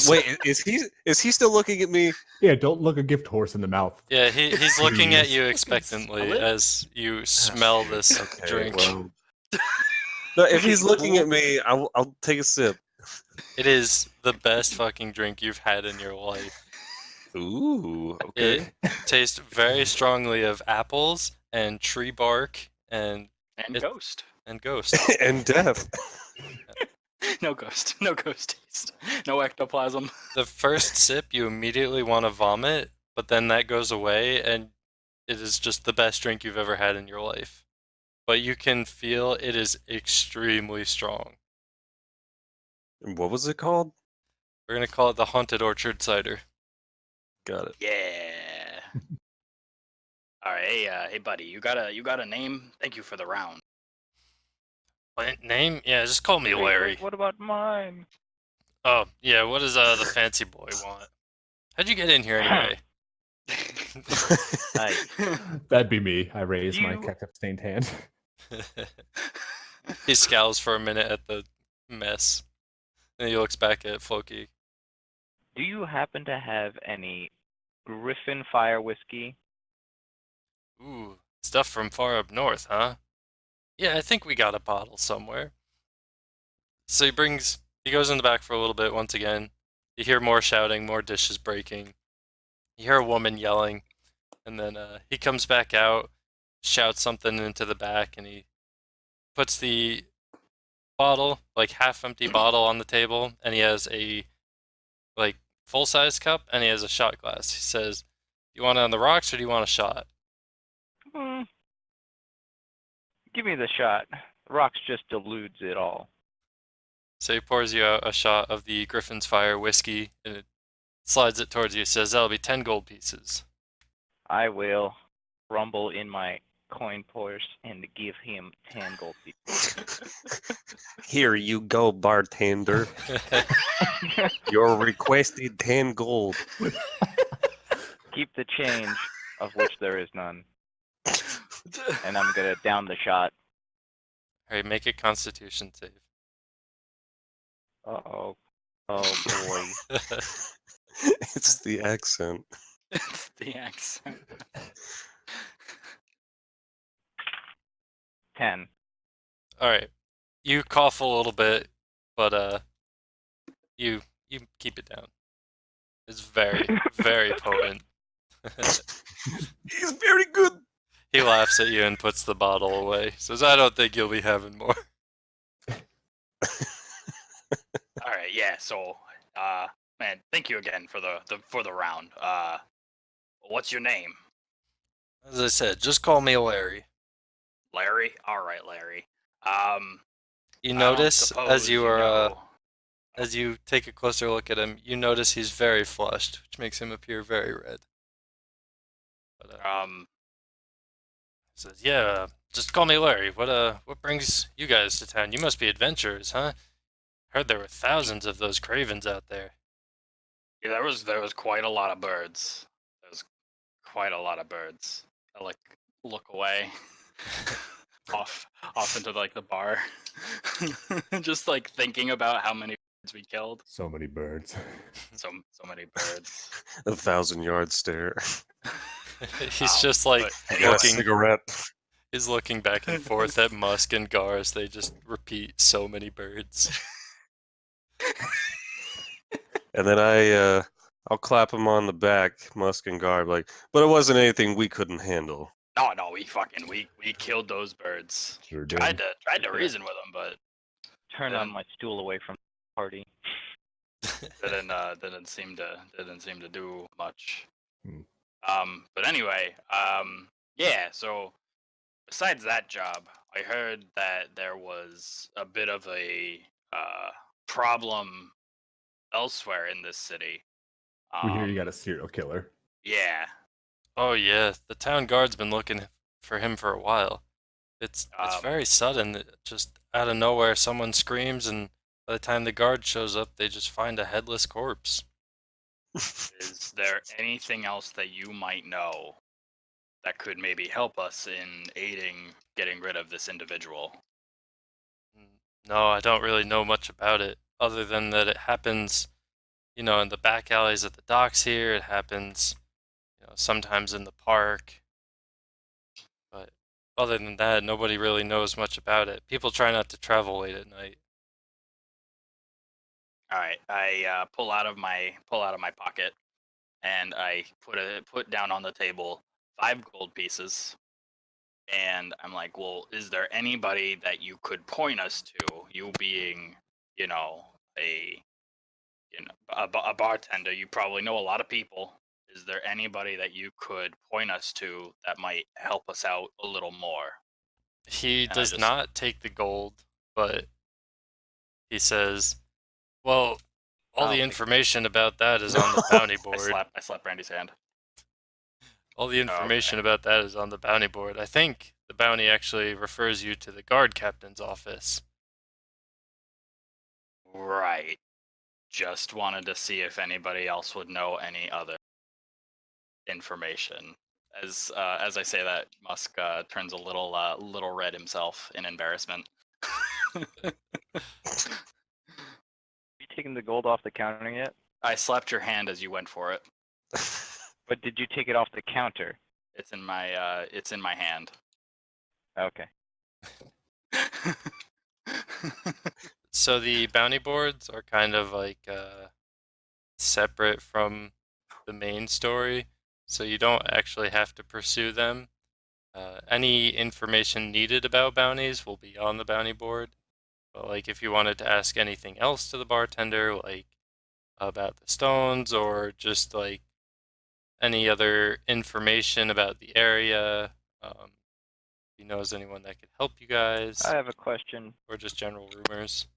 [SPEAKER 5] Wait, is he still looking at me?
[SPEAKER 3] Yeah, don't look a gift horse in the mouth.
[SPEAKER 1] Yeah, he's looking at
[SPEAKER 3] Please.
[SPEAKER 1] you
[SPEAKER 2] Fucking
[SPEAKER 1] expectantly
[SPEAKER 2] smell it?
[SPEAKER 1] as you smell this
[SPEAKER 5] Okay,
[SPEAKER 1] drink.
[SPEAKER 5] well, no, if he's looking at me, I'll take a sip.
[SPEAKER 1] It is the best fucking drink you've had in your life.
[SPEAKER 5] Ooh, okay.
[SPEAKER 1] It tastes very strongly of apples and tree bark and
[SPEAKER 2] And
[SPEAKER 1] It-
[SPEAKER 2] ghost.
[SPEAKER 1] ghost.
[SPEAKER 5] And death.
[SPEAKER 2] No ghost. No ghost taste. No ectoplasm.
[SPEAKER 1] The first sip you immediately want to vomit, but then that goes away and it is just the best drink you've ever had in your life. But you can feel it is extremely strong.
[SPEAKER 5] And what was it called?
[SPEAKER 1] We're gonna call it the Haunted Orchard Cider.
[SPEAKER 5] Got it.
[SPEAKER 2] Yeah. All right, hey, buddy, you got a name? Thank you for the round.
[SPEAKER 1] Name? Yeah, just call me
[SPEAKER 4] Wait,
[SPEAKER 1] Larry.
[SPEAKER 4] what about mine?
[SPEAKER 1] Oh, yeah, what does the fancy boy want? How'd you get in here anyway?
[SPEAKER 4] I
[SPEAKER 3] That'd be me. I raise my
[SPEAKER 4] You-
[SPEAKER 3] ketchup stained hand.
[SPEAKER 1] He scowls for a minute at the mess. Then he looks back at Floki.
[SPEAKER 4] Do you happen to have any Griffin Fire whiskey?
[SPEAKER 1] Ooh, stuff from far up north, huh? Yeah, I think we got a bottle somewhere. So he goes in the back for a little bit once again. You hear more shouting, more dishes breaking. You hear a woman yelling, and then he comes back out, shouts something into the back, and he puts the bottle, like half empty bottle on the table, and he has a like full size cup and he has a shot glass. He says, "Do you want it on the rocks or do you want a shot?"
[SPEAKER 4] Hmm, give me the shot. The rocks just dilutes it all.
[SPEAKER 1] So he pours you out a shot of the Griffin's Fire whiskey and it slides it towards you. He says, "That'll be 10 gold pieces."
[SPEAKER 4] I will rumble in my coin purse and give him 10 gold pieces.
[SPEAKER 5] Here you go, bartender. Your requested 10 gold.
[SPEAKER 4] Keep the change, of which there is none. And I'm gonna down the shot.
[SPEAKER 1] Alright, make a constitution save.
[SPEAKER 4] Uh-oh. Oh boy.
[SPEAKER 5] It's the accent.
[SPEAKER 2] It's the accent.
[SPEAKER 4] 10.
[SPEAKER 1] Alright. You cough a little bit, but you keep it down. It's very, very potent.
[SPEAKER 5] He's very good.
[SPEAKER 1] He laughs at you and puts the bottle away. Says, "I don't think you'll be having more."
[SPEAKER 2] All right, yeah. So, man, thank you again for the round. What's your name?
[SPEAKER 1] As I said, just call me Larry.
[SPEAKER 2] Larry. All right, Larry.
[SPEAKER 1] You
[SPEAKER 2] I don't
[SPEAKER 1] notice
[SPEAKER 2] suppose you know.
[SPEAKER 1] as you take a closer look at him, you notice he's very flushed, which makes him appear very red. But he says, "Yeah, just call me Larry. What brings you guys to town? You must be adventurers, huh? Heard there were thousands of those Cravens out there."
[SPEAKER 2] Yeah, there was quite a lot of birds. There was quite a lot of birds. I look away, off into like the bar, just like thinking about how many birds we killed.
[SPEAKER 3] So many birds.
[SPEAKER 2] So many birds.
[SPEAKER 5] 1,000-yard stare.
[SPEAKER 1] He's just like
[SPEAKER 2] but
[SPEAKER 5] I got a
[SPEAKER 1] looking.
[SPEAKER 5] cigarette.
[SPEAKER 1] He's looking back and forth at Musk and Gar as they just repeat so many birds.
[SPEAKER 5] And then I'll clap him on the back, Musk and Garb, like, but it wasn't anything we couldn't handle.
[SPEAKER 2] No, we killed those birds.
[SPEAKER 3] Sure did.
[SPEAKER 2] Tried to reason with them, but
[SPEAKER 4] Turn on my stool away from the party.
[SPEAKER 2] didn't seem to do much.
[SPEAKER 3] Hmm.
[SPEAKER 2] But anyway, yeah. So besides that job, I heard that there was a bit of a problem elsewhere in this city.
[SPEAKER 3] We hear you got a serial killer.
[SPEAKER 2] Yeah.
[SPEAKER 1] Oh yeah, the town guard's been looking for him for a while. It's
[SPEAKER 2] Um,
[SPEAKER 1] very sudden. Just out of nowhere, someone screams, and by the time the guard shows up, they just find a headless corpse.
[SPEAKER 2] Is there anything else that you might know that could maybe help us in aiding getting rid of this individual?
[SPEAKER 1] No, I don't really know much about it, other than that it happens, in the back alleys at the docks here. It happens, sometimes in the park. But other than that, nobody really knows much about it. People try not to travel late at night.
[SPEAKER 2] All right, I pull out of my pocket, and I put down on the table 5 gold pieces, and I'm like, well, is there anybody that you could point us to? You being, you know, a a bartender, you probably know a lot of people. Is there anybody that you could point us to that might help us out a little more?
[SPEAKER 1] He
[SPEAKER 2] And I
[SPEAKER 1] does
[SPEAKER 2] just
[SPEAKER 1] not take the gold, but he says, "Well, all
[SPEAKER 2] I'll
[SPEAKER 1] the
[SPEAKER 2] take it."
[SPEAKER 1] information about that is on the bounty board.
[SPEAKER 2] I slap Brandy's hand.
[SPEAKER 1] All the information about that is on the bounty board. I think the bounty actually refers you to the guard captain's office.
[SPEAKER 2] Right. Just wanted to see if anybody else would know any other information. As I say that, Musk turns a little red himself in embarrassment.
[SPEAKER 4] You taking the gold off the counter yet?
[SPEAKER 2] I slapped your hand as you went for it.
[SPEAKER 4] But did you take it off the counter?
[SPEAKER 2] It's in my hand.
[SPEAKER 4] Okay.
[SPEAKER 1] So the bounty boards are kind of like separate from the main story, so you don't actually have to pursue them. Any information needed about bounties will be on the bounty board. But like if you wanted to ask anything else to the bartender, like about the stones or just like any other information about the area, if he knows anyone that could help you guys,
[SPEAKER 4] I have a question.
[SPEAKER 1] or just general rumors.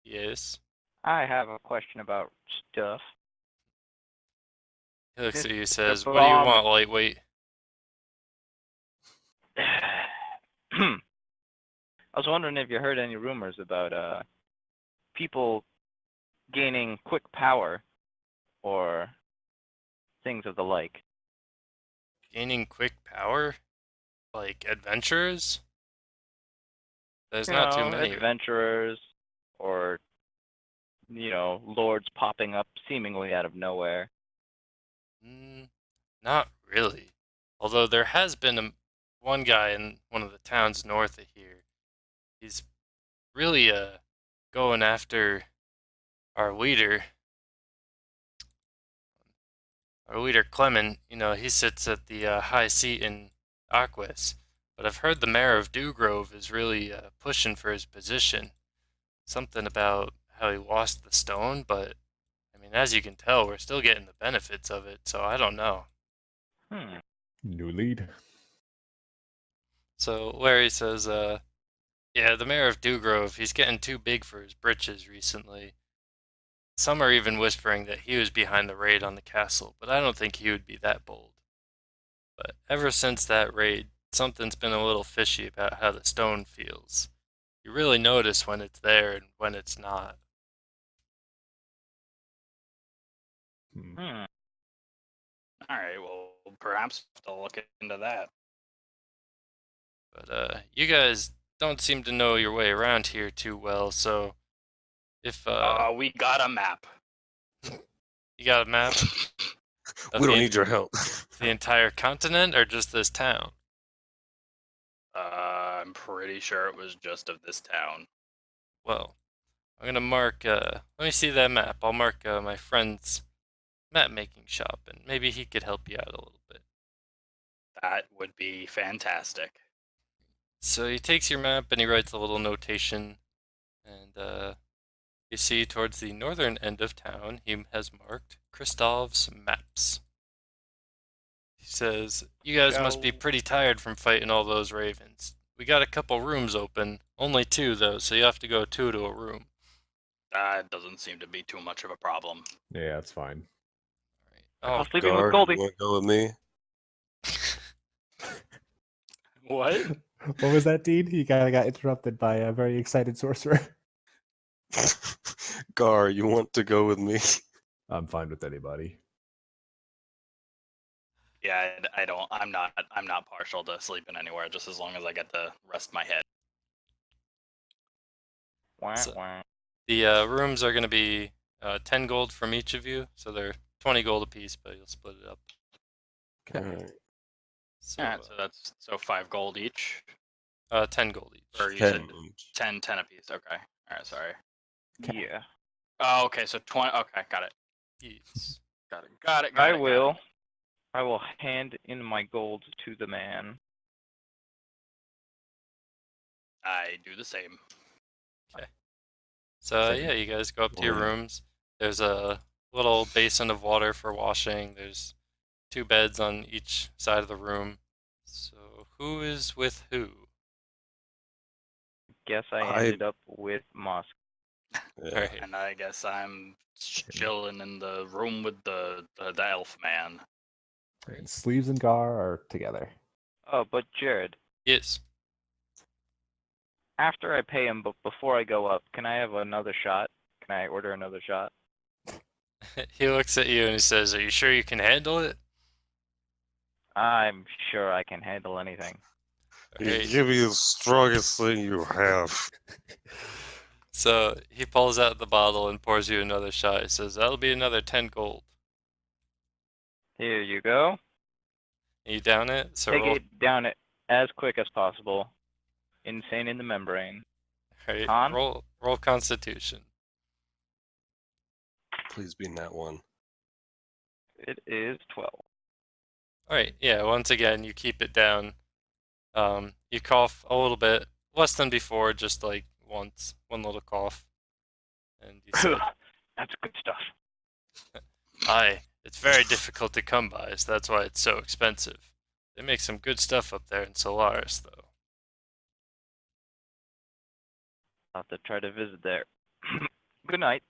[SPEAKER 1] Yes.
[SPEAKER 4] I have a question about stuff.
[SPEAKER 1] He looks at you and
[SPEAKER 4] The
[SPEAKER 1] says, "What do you
[SPEAKER 4] bomb-
[SPEAKER 1] want, lightweight?"
[SPEAKER 4] I was wondering if you heard any rumors about people gaining quick power or things of the like.
[SPEAKER 1] Gaining quick power? Like adventurers? There's
[SPEAKER 4] You
[SPEAKER 1] not too
[SPEAKER 4] know,
[SPEAKER 1] many.
[SPEAKER 4] adventurers or lords popping up seemingly out of nowhere.
[SPEAKER 1] Not really. Although there has been one guy in one of the towns north of here. He's really going after our leader. Our leader Clement, he sits at the high seat in Aquis. But I've heard the mayor of Dewgrove is really pushing for his position. Something about how he lost the stone, but I mean, as you can tell, we're still getting the benefits of it, so I don't know.
[SPEAKER 3] New lead.
[SPEAKER 1] So Larry says, yeah, the mayor of Dewgrove, he's getting too big for his britches recently. Some are even whispering that he was behind the raid on the castle, but I don't think he would be that bold. But ever since that raid, something's been a little fishy about how the stone feels. You really notice when it's there and when it's not.
[SPEAKER 2] All right. Well, perhaps I'll look into that.
[SPEAKER 1] But you guys don't seem to know your way around here too well, so if
[SPEAKER 2] We got a map.
[SPEAKER 1] you got a map of
[SPEAKER 5] We don't need your help.
[SPEAKER 1] the entire continent or just this town?
[SPEAKER 2] I'm pretty sure it was just of this town.
[SPEAKER 1] Well, I'm gonna mark. Let me see that map. I'll mark my friend's map making shop, and maybe he could help you out a little bit.
[SPEAKER 2] That would be fantastic.
[SPEAKER 1] So he takes your map and he writes a little notation, and you see towards the northern end of town, he has marked Kristav's maps. He says, "You guys must be pretty tired from fighting all those ravens. We got a couple rooms open, only 2 though, so you have to go 2 to a room."
[SPEAKER 2] That doesn't seem to be too much of a problem.
[SPEAKER 3] Yeah, that's fine.
[SPEAKER 1] All
[SPEAKER 4] I'll
[SPEAKER 1] right.
[SPEAKER 4] sleeping with
[SPEAKER 5] Guard,
[SPEAKER 4] Goldie.
[SPEAKER 5] you want to go with me?
[SPEAKER 2] What?
[SPEAKER 3] What was that, Dean? He kind of got interrupted by a very excited sorcerer.
[SPEAKER 5] Gar, you want to go with me?
[SPEAKER 3] I'm fine with anybody.
[SPEAKER 2] Yeah, I don't. I'm not partial to sleeping anywhere, just as long as I get to rest my head.
[SPEAKER 4] Wah,
[SPEAKER 1] So-
[SPEAKER 4] wah.
[SPEAKER 1] The rooms are going to be 10 gold from each of you, so they're 20 gold apiece, but you'll split it up.
[SPEAKER 5] Alright.
[SPEAKER 1] So,
[SPEAKER 2] Alright, so that's 5 gold each.
[SPEAKER 1] 10 gold each.
[SPEAKER 2] Or you
[SPEAKER 5] 10
[SPEAKER 2] said
[SPEAKER 5] each.
[SPEAKER 2] 10 apiece. Okay. Alright, sorry.
[SPEAKER 3] Okay.
[SPEAKER 4] Yeah.
[SPEAKER 2] Oh, okay, so 20. Okay, got it.
[SPEAKER 1] Yes.
[SPEAKER 2] Got it. Got it.
[SPEAKER 4] I will hand in my gold to the man.
[SPEAKER 2] I do the same.
[SPEAKER 1] So
[SPEAKER 3] Same.
[SPEAKER 1] yeah, you guys go up to your
[SPEAKER 5] Wow.
[SPEAKER 1] rooms. There's a little basin of water for washing. There's 2 beds on each side of the room. So who is with who?
[SPEAKER 4] Guess I
[SPEAKER 5] I-
[SPEAKER 4] ended up with Musk.
[SPEAKER 5] Yeah.
[SPEAKER 1] Alright.
[SPEAKER 2] And I guess I'm chilling in the room with the elf man.
[SPEAKER 3] And Sleeves and Gar are together.
[SPEAKER 4] Oh, but Jared,
[SPEAKER 1] Yes.
[SPEAKER 4] After I pay him, but before I go up, can I have another shot? Can I order another shot?
[SPEAKER 1] He looks at you and he says, "Are you sure you can handle it?"
[SPEAKER 4] I'm sure I can handle anything.
[SPEAKER 1] Alright.
[SPEAKER 5] Give me the strongest thing you have.
[SPEAKER 1] So he pulls out the bottle and pours you another shot. He says, "That'll be another 10 gold."
[SPEAKER 4] Here you go.
[SPEAKER 1] And you down it? So
[SPEAKER 4] Take
[SPEAKER 1] roll.
[SPEAKER 4] it down it as quick as possible. Insane in the membrane.
[SPEAKER 1] Alright,
[SPEAKER 4] Con?
[SPEAKER 1] roll Constitution.
[SPEAKER 5] Please be in that one.
[SPEAKER 4] It is 12.
[SPEAKER 1] Alright, yeah, once again, you keep it down. You cough a little bit, less than before, just like once, one little cough. And you said,
[SPEAKER 4] That's good stuff.
[SPEAKER 1] "Aye, it's very difficult to come by, so that's why it's so expensive. They make some good stuff up there in Solaris, though."
[SPEAKER 4] I'll have to try to visit there. Good night.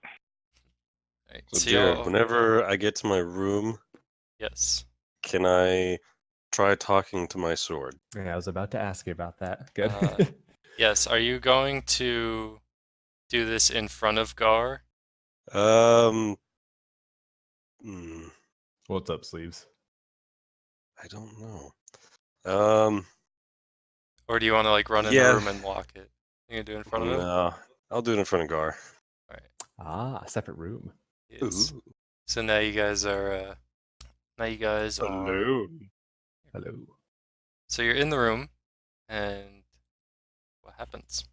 [SPEAKER 1] Alright,
[SPEAKER 5] So,
[SPEAKER 1] so
[SPEAKER 5] Jared,
[SPEAKER 1] y'all,
[SPEAKER 5] whenever I get to my room,
[SPEAKER 1] yes.
[SPEAKER 5] can I try talking to my sword?
[SPEAKER 3] Yeah, I was about to ask you about that. Good.
[SPEAKER 1] Yes, are you going to do this in front of Gar?
[SPEAKER 5] Um, hmm,
[SPEAKER 3] What's up, sleeves?
[SPEAKER 5] I don't know. Um,
[SPEAKER 1] Or do you want to like run in the
[SPEAKER 5] yeah,
[SPEAKER 1] room and lock it? You gonna do it in front of him?
[SPEAKER 5] no, I'll do it in front of Gar.
[SPEAKER 1] Alright,
[SPEAKER 3] Ah, a separate room.
[SPEAKER 1] yes.
[SPEAKER 5] Ooh,
[SPEAKER 1] So now you guys are,
[SPEAKER 5] hello.
[SPEAKER 3] Hello.
[SPEAKER 1] so you're in the room, and what happens?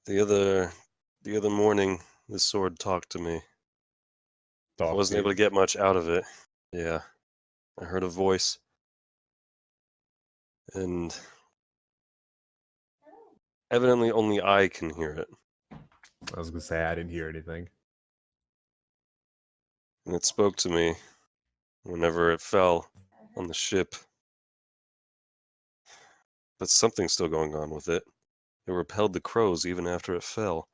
[SPEAKER 5] The other morning, the sword talked to me. I
[SPEAKER 3] Talk
[SPEAKER 5] wasn't
[SPEAKER 3] to
[SPEAKER 5] able
[SPEAKER 3] you.
[SPEAKER 5] to get much out of it. Yeah, I heard a voice, and evidently only I can hear it.
[SPEAKER 3] I was gonna say I didn't hear anything.
[SPEAKER 5] And it spoke to me whenever it fell on the ship. But something's still going on with it. It repelled the crows even after it fell.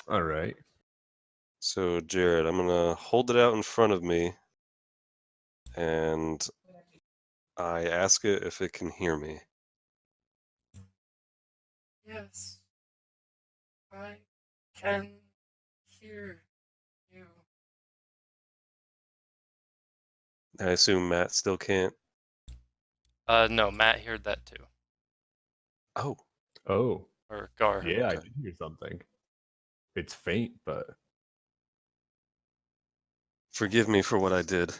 [SPEAKER 3] All right.
[SPEAKER 5] So, Jared, I'm gonna hold it out in front of me, and I ask it if it can hear me.
[SPEAKER 1] Yes, I can hear you.
[SPEAKER 5] I assume Matt still can't.
[SPEAKER 1] No, Matt heard that too.
[SPEAKER 5] Oh,
[SPEAKER 3] Oh,
[SPEAKER 1] Or Gar heard
[SPEAKER 3] yeah, I
[SPEAKER 1] that.
[SPEAKER 5] okay.
[SPEAKER 3] did hear something. It's faint, but
[SPEAKER 5] Forgive me for what I did.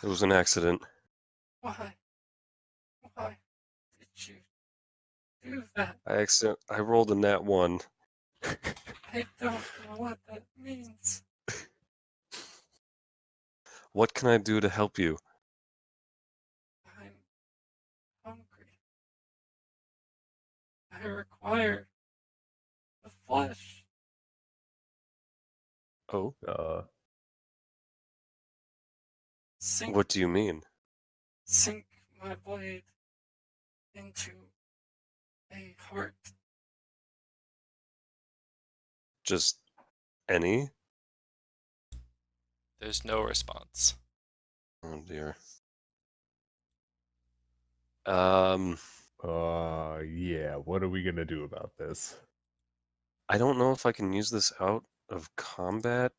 [SPEAKER 5] It was an accident.
[SPEAKER 1] Why? Why did you do that?
[SPEAKER 5] I rolled a nat 1.
[SPEAKER 1] I don't know what that means.
[SPEAKER 5] What can I do to help you?
[SPEAKER 1] I'm hungry. I require the flesh.
[SPEAKER 5] Oh,
[SPEAKER 1] Sink,
[SPEAKER 5] what do you mean?
[SPEAKER 1] sink my blade into a heart.
[SPEAKER 5] Just any?
[SPEAKER 1] There's no response.
[SPEAKER 5] Oh dear. Um,
[SPEAKER 3] yeah. What are we gonna do about this?
[SPEAKER 5] I don't know if I can use this out of combat,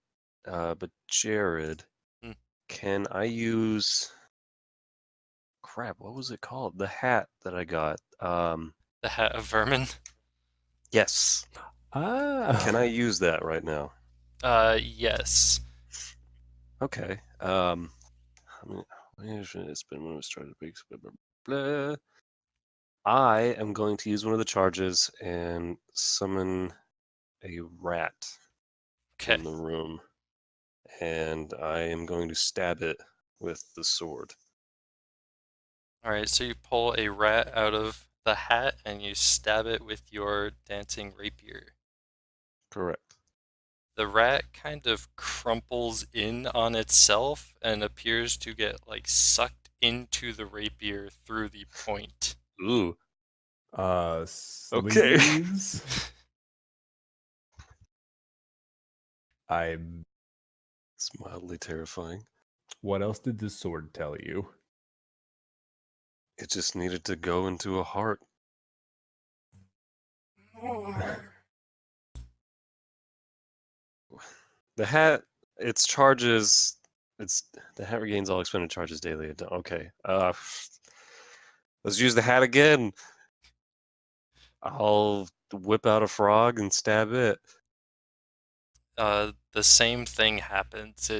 [SPEAKER 5] but Jared,
[SPEAKER 1] Hmm.
[SPEAKER 5] can I use crap, what was it called? The hat that I got.
[SPEAKER 1] The Hat of Vermin.
[SPEAKER 5] Yes.
[SPEAKER 3] Ah.
[SPEAKER 5] Can I use that right now?
[SPEAKER 1] Yes.
[SPEAKER 5] Okay. I mean, it's been when it started weeks, blah, blah, blah. I am going to use one of the charges and summon a rat
[SPEAKER 1] Okay.
[SPEAKER 5] in the room, and I am going to stab it with the sword.
[SPEAKER 1] Alright, so you pull a rat out of the hat and you stab it with your dancing rapier.
[SPEAKER 5] Correct.
[SPEAKER 1] The rat kind of crumples in on itself and appears to get like sucked into the rapier through the point.
[SPEAKER 5] Ooh. Okay.
[SPEAKER 3] Sleeves. I'm.
[SPEAKER 5] It's mildly terrifying.
[SPEAKER 3] What else did this sword tell you?
[SPEAKER 5] It just needed to go into a heart. The hat, its charges, it's the hat regains all expended charges daily. Okay. Let's use the hat again. I'll whip out a frog and stab it.
[SPEAKER 1] The same thing happens.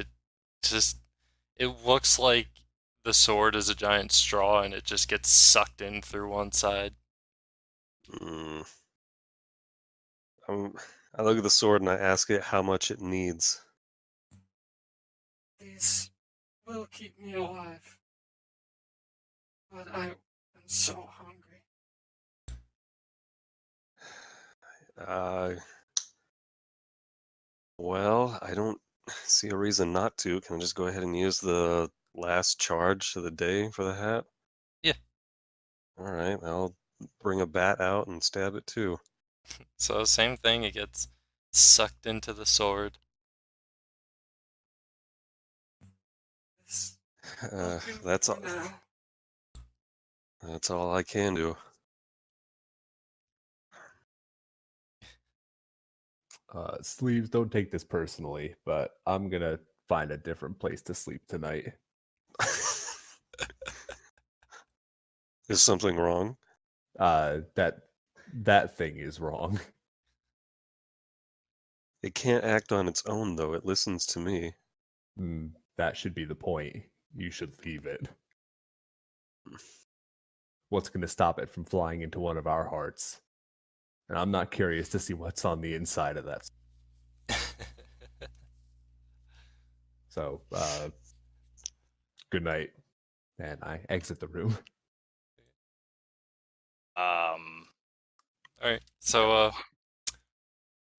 [SPEAKER 1] Just it looks like the sword is a giant straw and it just gets sucked in through one side.
[SPEAKER 5] Mm. I look at the sword and I ask it how much it needs.
[SPEAKER 1] These will keep me alive. But I am so hungry.
[SPEAKER 5] Well, I don't see a reason not to. Can I just go ahead and use the last charge of the day for the hat?
[SPEAKER 1] Yeah.
[SPEAKER 5] All right, I'll bring a bat out and stab it too.
[SPEAKER 1] So same thing, it gets sucked into the sword.
[SPEAKER 5] That's all. That's all I can do.
[SPEAKER 3] Sleeves, don't take this personally, but I'm gonna find a different place to sleep tonight.
[SPEAKER 5] Is something wrong?
[SPEAKER 3] That thing is wrong.
[SPEAKER 5] It can't act on its own, though. It listens to me.
[SPEAKER 3] That should be the point. You should leave it. What's going to stop it from flying into one of our hearts? And I'm not curious to see what's on the inside of that. So, good night. And I exit the room.
[SPEAKER 1] Alright, so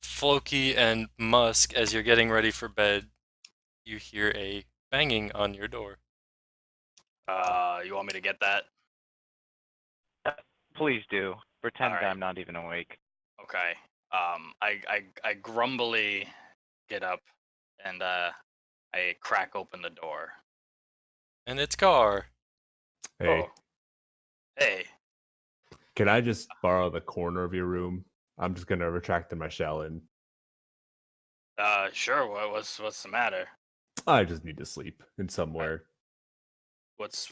[SPEAKER 1] Floki and Musk, as you're getting ready for bed, you hear a banging on your door.
[SPEAKER 2] You want me to get that?
[SPEAKER 4] Please do. Pretend
[SPEAKER 2] Alright.
[SPEAKER 4] I'm not even awake.
[SPEAKER 2] Okay. I grumbly get up and I crack open the door.
[SPEAKER 1] And it's Gar.
[SPEAKER 3] Hey,
[SPEAKER 2] Oh. Hey.
[SPEAKER 3] can I just borrow the corner of your room? I'm just going to retract in my shell and
[SPEAKER 2] Sure. What's the matter?
[SPEAKER 3] I just need to sleep in somewhere.
[SPEAKER 2] What's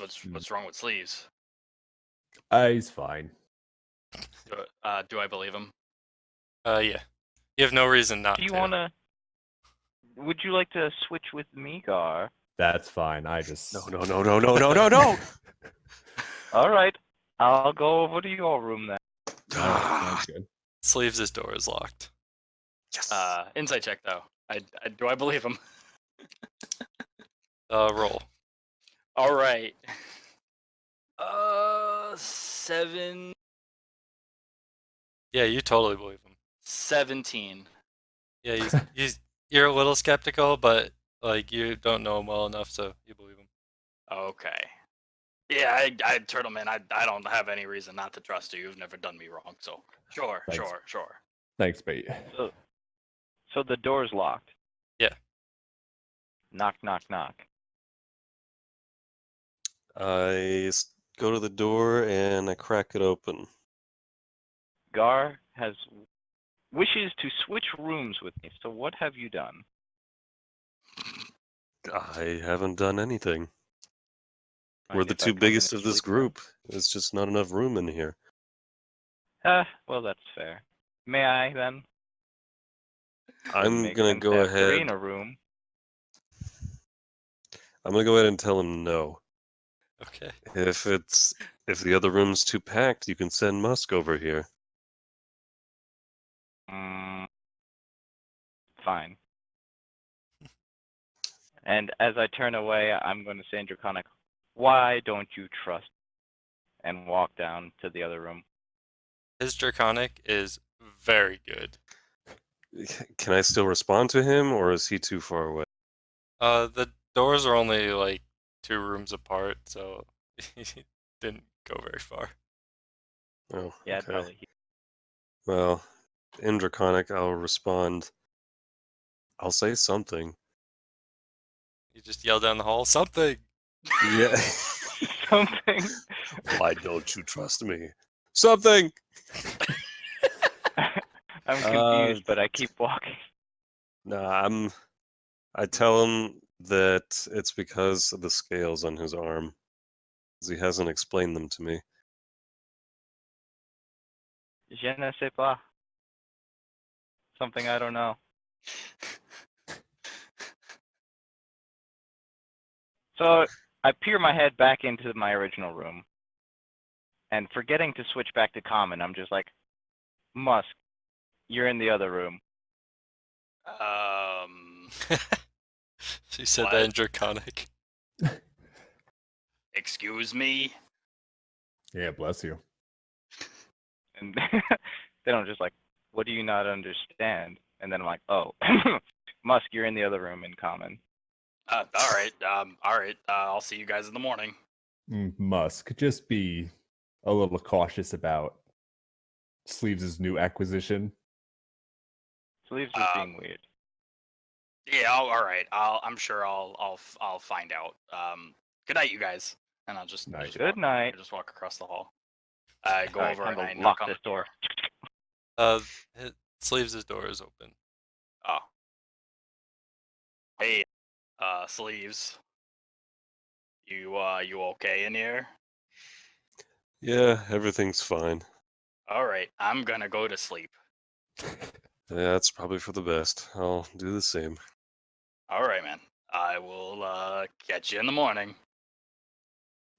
[SPEAKER 2] wrong with sleeves?
[SPEAKER 3] He's fine.
[SPEAKER 2] Do I believe him?
[SPEAKER 1] Yeah. You have no reason not
[SPEAKER 4] Do you
[SPEAKER 1] to.
[SPEAKER 4] wanna? Would you like to switch with me, Gar?
[SPEAKER 3] That's fine. I just
[SPEAKER 5] No.
[SPEAKER 4] All right. I'll go over to your room then.
[SPEAKER 3] All right, sounds good.
[SPEAKER 1] Sleeves' door is locked.
[SPEAKER 5] Yes.
[SPEAKER 2] Insight check though. Do I believe him?
[SPEAKER 1] Roll.
[SPEAKER 2] All right. 7.
[SPEAKER 1] Yeah, you totally believe him.
[SPEAKER 2] 17.
[SPEAKER 1] Yeah, you're a little skeptical, but like you don't know him well enough, so you believe him.
[SPEAKER 2] Okay. Yeah, I Turtleman, I don't have any reason not to trust you. You've never done me wrong, so sure.
[SPEAKER 3] Thanks, bait.
[SPEAKER 4] So the door's locked.
[SPEAKER 1] Yeah.
[SPEAKER 4] Knock, knock, knock.
[SPEAKER 5] Go to the door and I crack it open.
[SPEAKER 4] Gar wishes to switch rooms with me. So what have you done?
[SPEAKER 5] I haven't done anything.
[SPEAKER 4] I
[SPEAKER 5] We're the
[SPEAKER 4] guess I
[SPEAKER 5] two
[SPEAKER 4] come in
[SPEAKER 5] biggest
[SPEAKER 4] and
[SPEAKER 5] of this
[SPEAKER 4] sleep then.
[SPEAKER 5] group. There's just not enough room in here.
[SPEAKER 4] Well, that's fair. May I then?
[SPEAKER 5] I'm
[SPEAKER 4] Makes
[SPEAKER 5] gonna
[SPEAKER 4] sense to
[SPEAKER 5] go
[SPEAKER 4] have Gray
[SPEAKER 5] ahead.
[SPEAKER 4] in a room.
[SPEAKER 5] I'm gonna go ahead and tell him no.
[SPEAKER 1] Okay.
[SPEAKER 5] If the other room's too packed, you can send Musk over here.
[SPEAKER 4] Fine. And as I turn away, I'm going to say in Draconic, why don't you trust? And walk down to the other room.
[SPEAKER 1] His Draconic is very good.
[SPEAKER 5] Can I still respond to him, or is he too far away?
[SPEAKER 1] The doors are only like 2 rooms apart, so he didn't go very far.
[SPEAKER 5] Oh,
[SPEAKER 4] Yeah,
[SPEAKER 5] okay.
[SPEAKER 4] probably.
[SPEAKER 5] Well, in Draconic, I'll respond. I'll say something.
[SPEAKER 1] You just yell down the hall, something!
[SPEAKER 5] Yeah.
[SPEAKER 4] something.
[SPEAKER 5] Why don't you trust me? Something.
[SPEAKER 4] I'm confused, but I keep walking.
[SPEAKER 5] Nah, I tell him that it's because of the scales on his arm. 'Cause he hasn't explained them to me.
[SPEAKER 4] Je ne sais pas. Something I don't know. So I peer my head back into my original room, and forgetting to switch back to common, I'm just like, Musk, you're in the other room.
[SPEAKER 1] She said that
[SPEAKER 2] What?
[SPEAKER 1] in Draconic.
[SPEAKER 2] Excuse me?
[SPEAKER 3] Yeah, bless you.
[SPEAKER 4] And then I'm just like, what do you not understand? And then I'm like, oh, Musk, you're in the other room in common.
[SPEAKER 2] All right. All right. I'll see you guys in the morning.
[SPEAKER 3] Musk, just be a little cautious about Sleeves' new acquisition.
[SPEAKER 4] Sleeves is being weird.
[SPEAKER 2] Yeah. All right. I'm sure I'll find out. Good night, you guys. And I'll just
[SPEAKER 3] Night.
[SPEAKER 4] Good night.
[SPEAKER 2] just walk across the hall. I go
[SPEAKER 4] Sorry,
[SPEAKER 2] over
[SPEAKER 4] time
[SPEAKER 2] and I
[SPEAKER 4] to
[SPEAKER 2] knock
[SPEAKER 4] lock
[SPEAKER 2] on
[SPEAKER 4] this
[SPEAKER 2] the door.
[SPEAKER 1] Sleeves' door is open.
[SPEAKER 2] Oh. Hey, Sleeves. You okay in here?
[SPEAKER 5] Yeah, everything's fine.
[SPEAKER 2] All right. I'm gonna go to sleep.
[SPEAKER 5] Yeah, that's probably for the best. I'll do the same.
[SPEAKER 2] All right, man. I will catch you in the morning.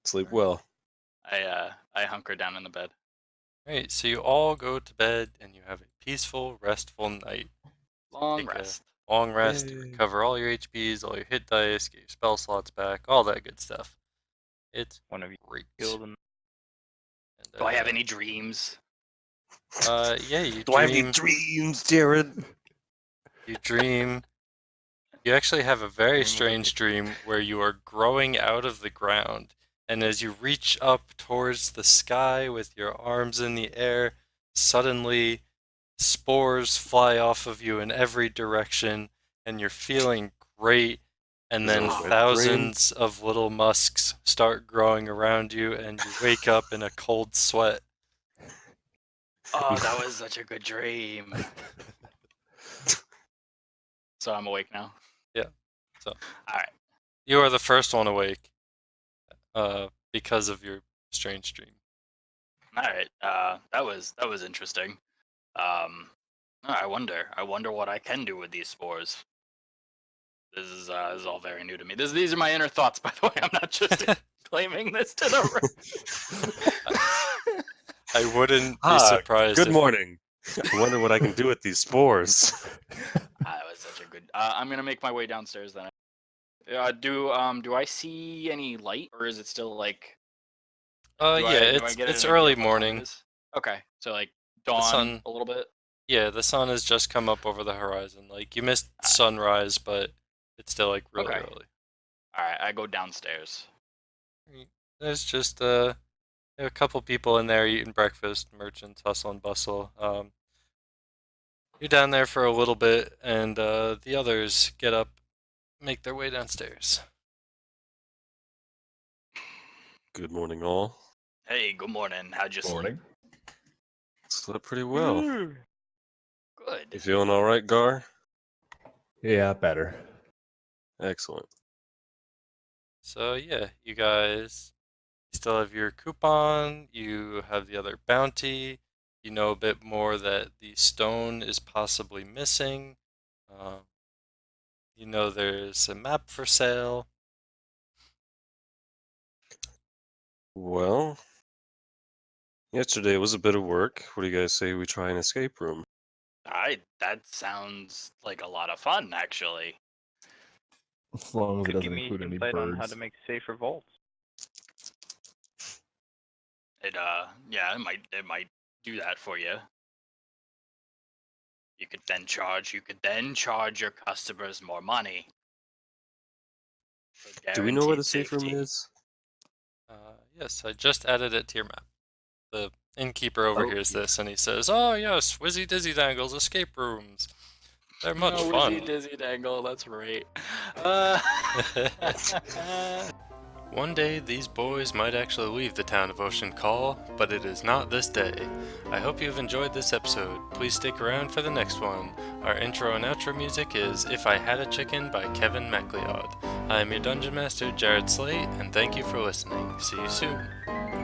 [SPEAKER 5] Sleep well.
[SPEAKER 2] I hunker down in the bed.
[SPEAKER 1] Alright, so you all go to bed and you have a peaceful, restful night.
[SPEAKER 2] Long
[SPEAKER 1] Take
[SPEAKER 2] rest.
[SPEAKER 1] a long rest, you
[SPEAKER 5] Yay.
[SPEAKER 1] recover all your HPs, all your hit dice, get your spell slots back, all that good stuff. It's
[SPEAKER 4] One of you
[SPEAKER 1] great.
[SPEAKER 4] killed him.
[SPEAKER 1] And,
[SPEAKER 2] Do I have any dreams?
[SPEAKER 1] yeah, you
[SPEAKER 5] Do I have any
[SPEAKER 1] dream.
[SPEAKER 5] dreams, Jared?
[SPEAKER 1] You dream. You actually have a very
[SPEAKER 4] Dream of a
[SPEAKER 1] strange dream where you are growing out of the ground, and as you reach up towards the sky with your arms in the air, suddenly spores fly off of you in every direction, and you're feeling great. And
[SPEAKER 5] Is it
[SPEAKER 1] then
[SPEAKER 5] a wet dream?
[SPEAKER 1] thousands of little musks start growing around you, and you wake up in a cold sweat.
[SPEAKER 2] Oh, that was such a good dream. So I'm awake now.
[SPEAKER 1] Yeah. So
[SPEAKER 2] All right.
[SPEAKER 1] you are the first one awake, because of your strange dream.
[SPEAKER 2] All right. That was interesting. I wonder what I can do with these spores. This is all very new to me. These are my inner thoughts, by the way. I'm not just claiming this to the room.
[SPEAKER 1] I wouldn't be surprised.
[SPEAKER 5] Good
[SPEAKER 1] if
[SPEAKER 5] morning. I wonder what I can do with these spores.
[SPEAKER 2] That was such a good. I'm gonna make my way downstairs then. Do I see any light, or is it still like?
[SPEAKER 1] Yeah,
[SPEAKER 2] Do I get
[SPEAKER 1] it's
[SPEAKER 2] an idea
[SPEAKER 1] early
[SPEAKER 2] of what time it
[SPEAKER 1] morning.
[SPEAKER 2] is? Okay, so like
[SPEAKER 1] The
[SPEAKER 2] dawn
[SPEAKER 1] sun,
[SPEAKER 2] a little bit.
[SPEAKER 1] yeah, the sun has just come up over the horizon. Like you missed
[SPEAKER 2] Ah.
[SPEAKER 1] sunrise, but it's still like really
[SPEAKER 2] Okay.
[SPEAKER 1] early.
[SPEAKER 2] All right, I go downstairs.
[SPEAKER 1] There's just a couple people in there eating breakfast, merchants, hustle and bustle. You're down there for a little bit, and the others get up, make their way downstairs.
[SPEAKER 5] Good morning, all.
[SPEAKER 2] Hey, good morning. How'd you
[SPEAKER 3] Morning.
[SPEAKER 5] Slept pretty well.
[SPEAKER 2] sleep?
[SPEAKER 5] You
[SPEAKER 2] Good.
[SPEAKER 5] feeling all right, Gar?
[SPEAKER 3] Yeah, better.
[SPEAKER 5] Excellent.
[SPEAKER 1] So yeah, you guys still have your coupon. You have the other bounty. You know a bit more that the stone is possibly missing. You know there's a map for sale.
[SPEAKER 5] Well, yesterday was a bit of work. What do you guys say we try an escape room?
[SPEAKER 2] That sounds like a lot of fun, actually.
[SPEAKER 3] As long as it
[SPEAKER 4] Could
[SPEAKER 3] doesn't
[SPEAKER 4] give me
[SPEAKER 3] include any
[SPEAKER 4] insight on how
[SPEAKER 3] birds.
[SPEAKER 4] to make safer vaults.
[SPEAKER 2] Yeah, it might do that for you. You could then charge your customers more money. For
[SPEAKER 5] Do we know where the
[SPEAKER 2] guaranteed
[SPEAKER 5] safe room
[SPEAKER 2] safety.
[SPEAKER 5] is?
[SPEAKER 1] Yes, I just added it to your map. The innkeeper overhears
[SPEAKER 5] Oh,
[SPEAKER 1] this and he says, "Oh yes, Wizzy Dizzy Dangles escape rooms. They're much fun."
[SPEAKER 2] Wizzy Dizzy Dangle, that's right.
[SPEAKER 1] One day these boys might actually leave the town of Ocean Call, but it is not this day. I hope you have enjoyed this episode. Please stick around for the next one. Our intro and outro music is If I Had a Chicken by Kevin MacLeod. I am your Dungeon Master, Jared Slate, and thank you for listening. See you soon.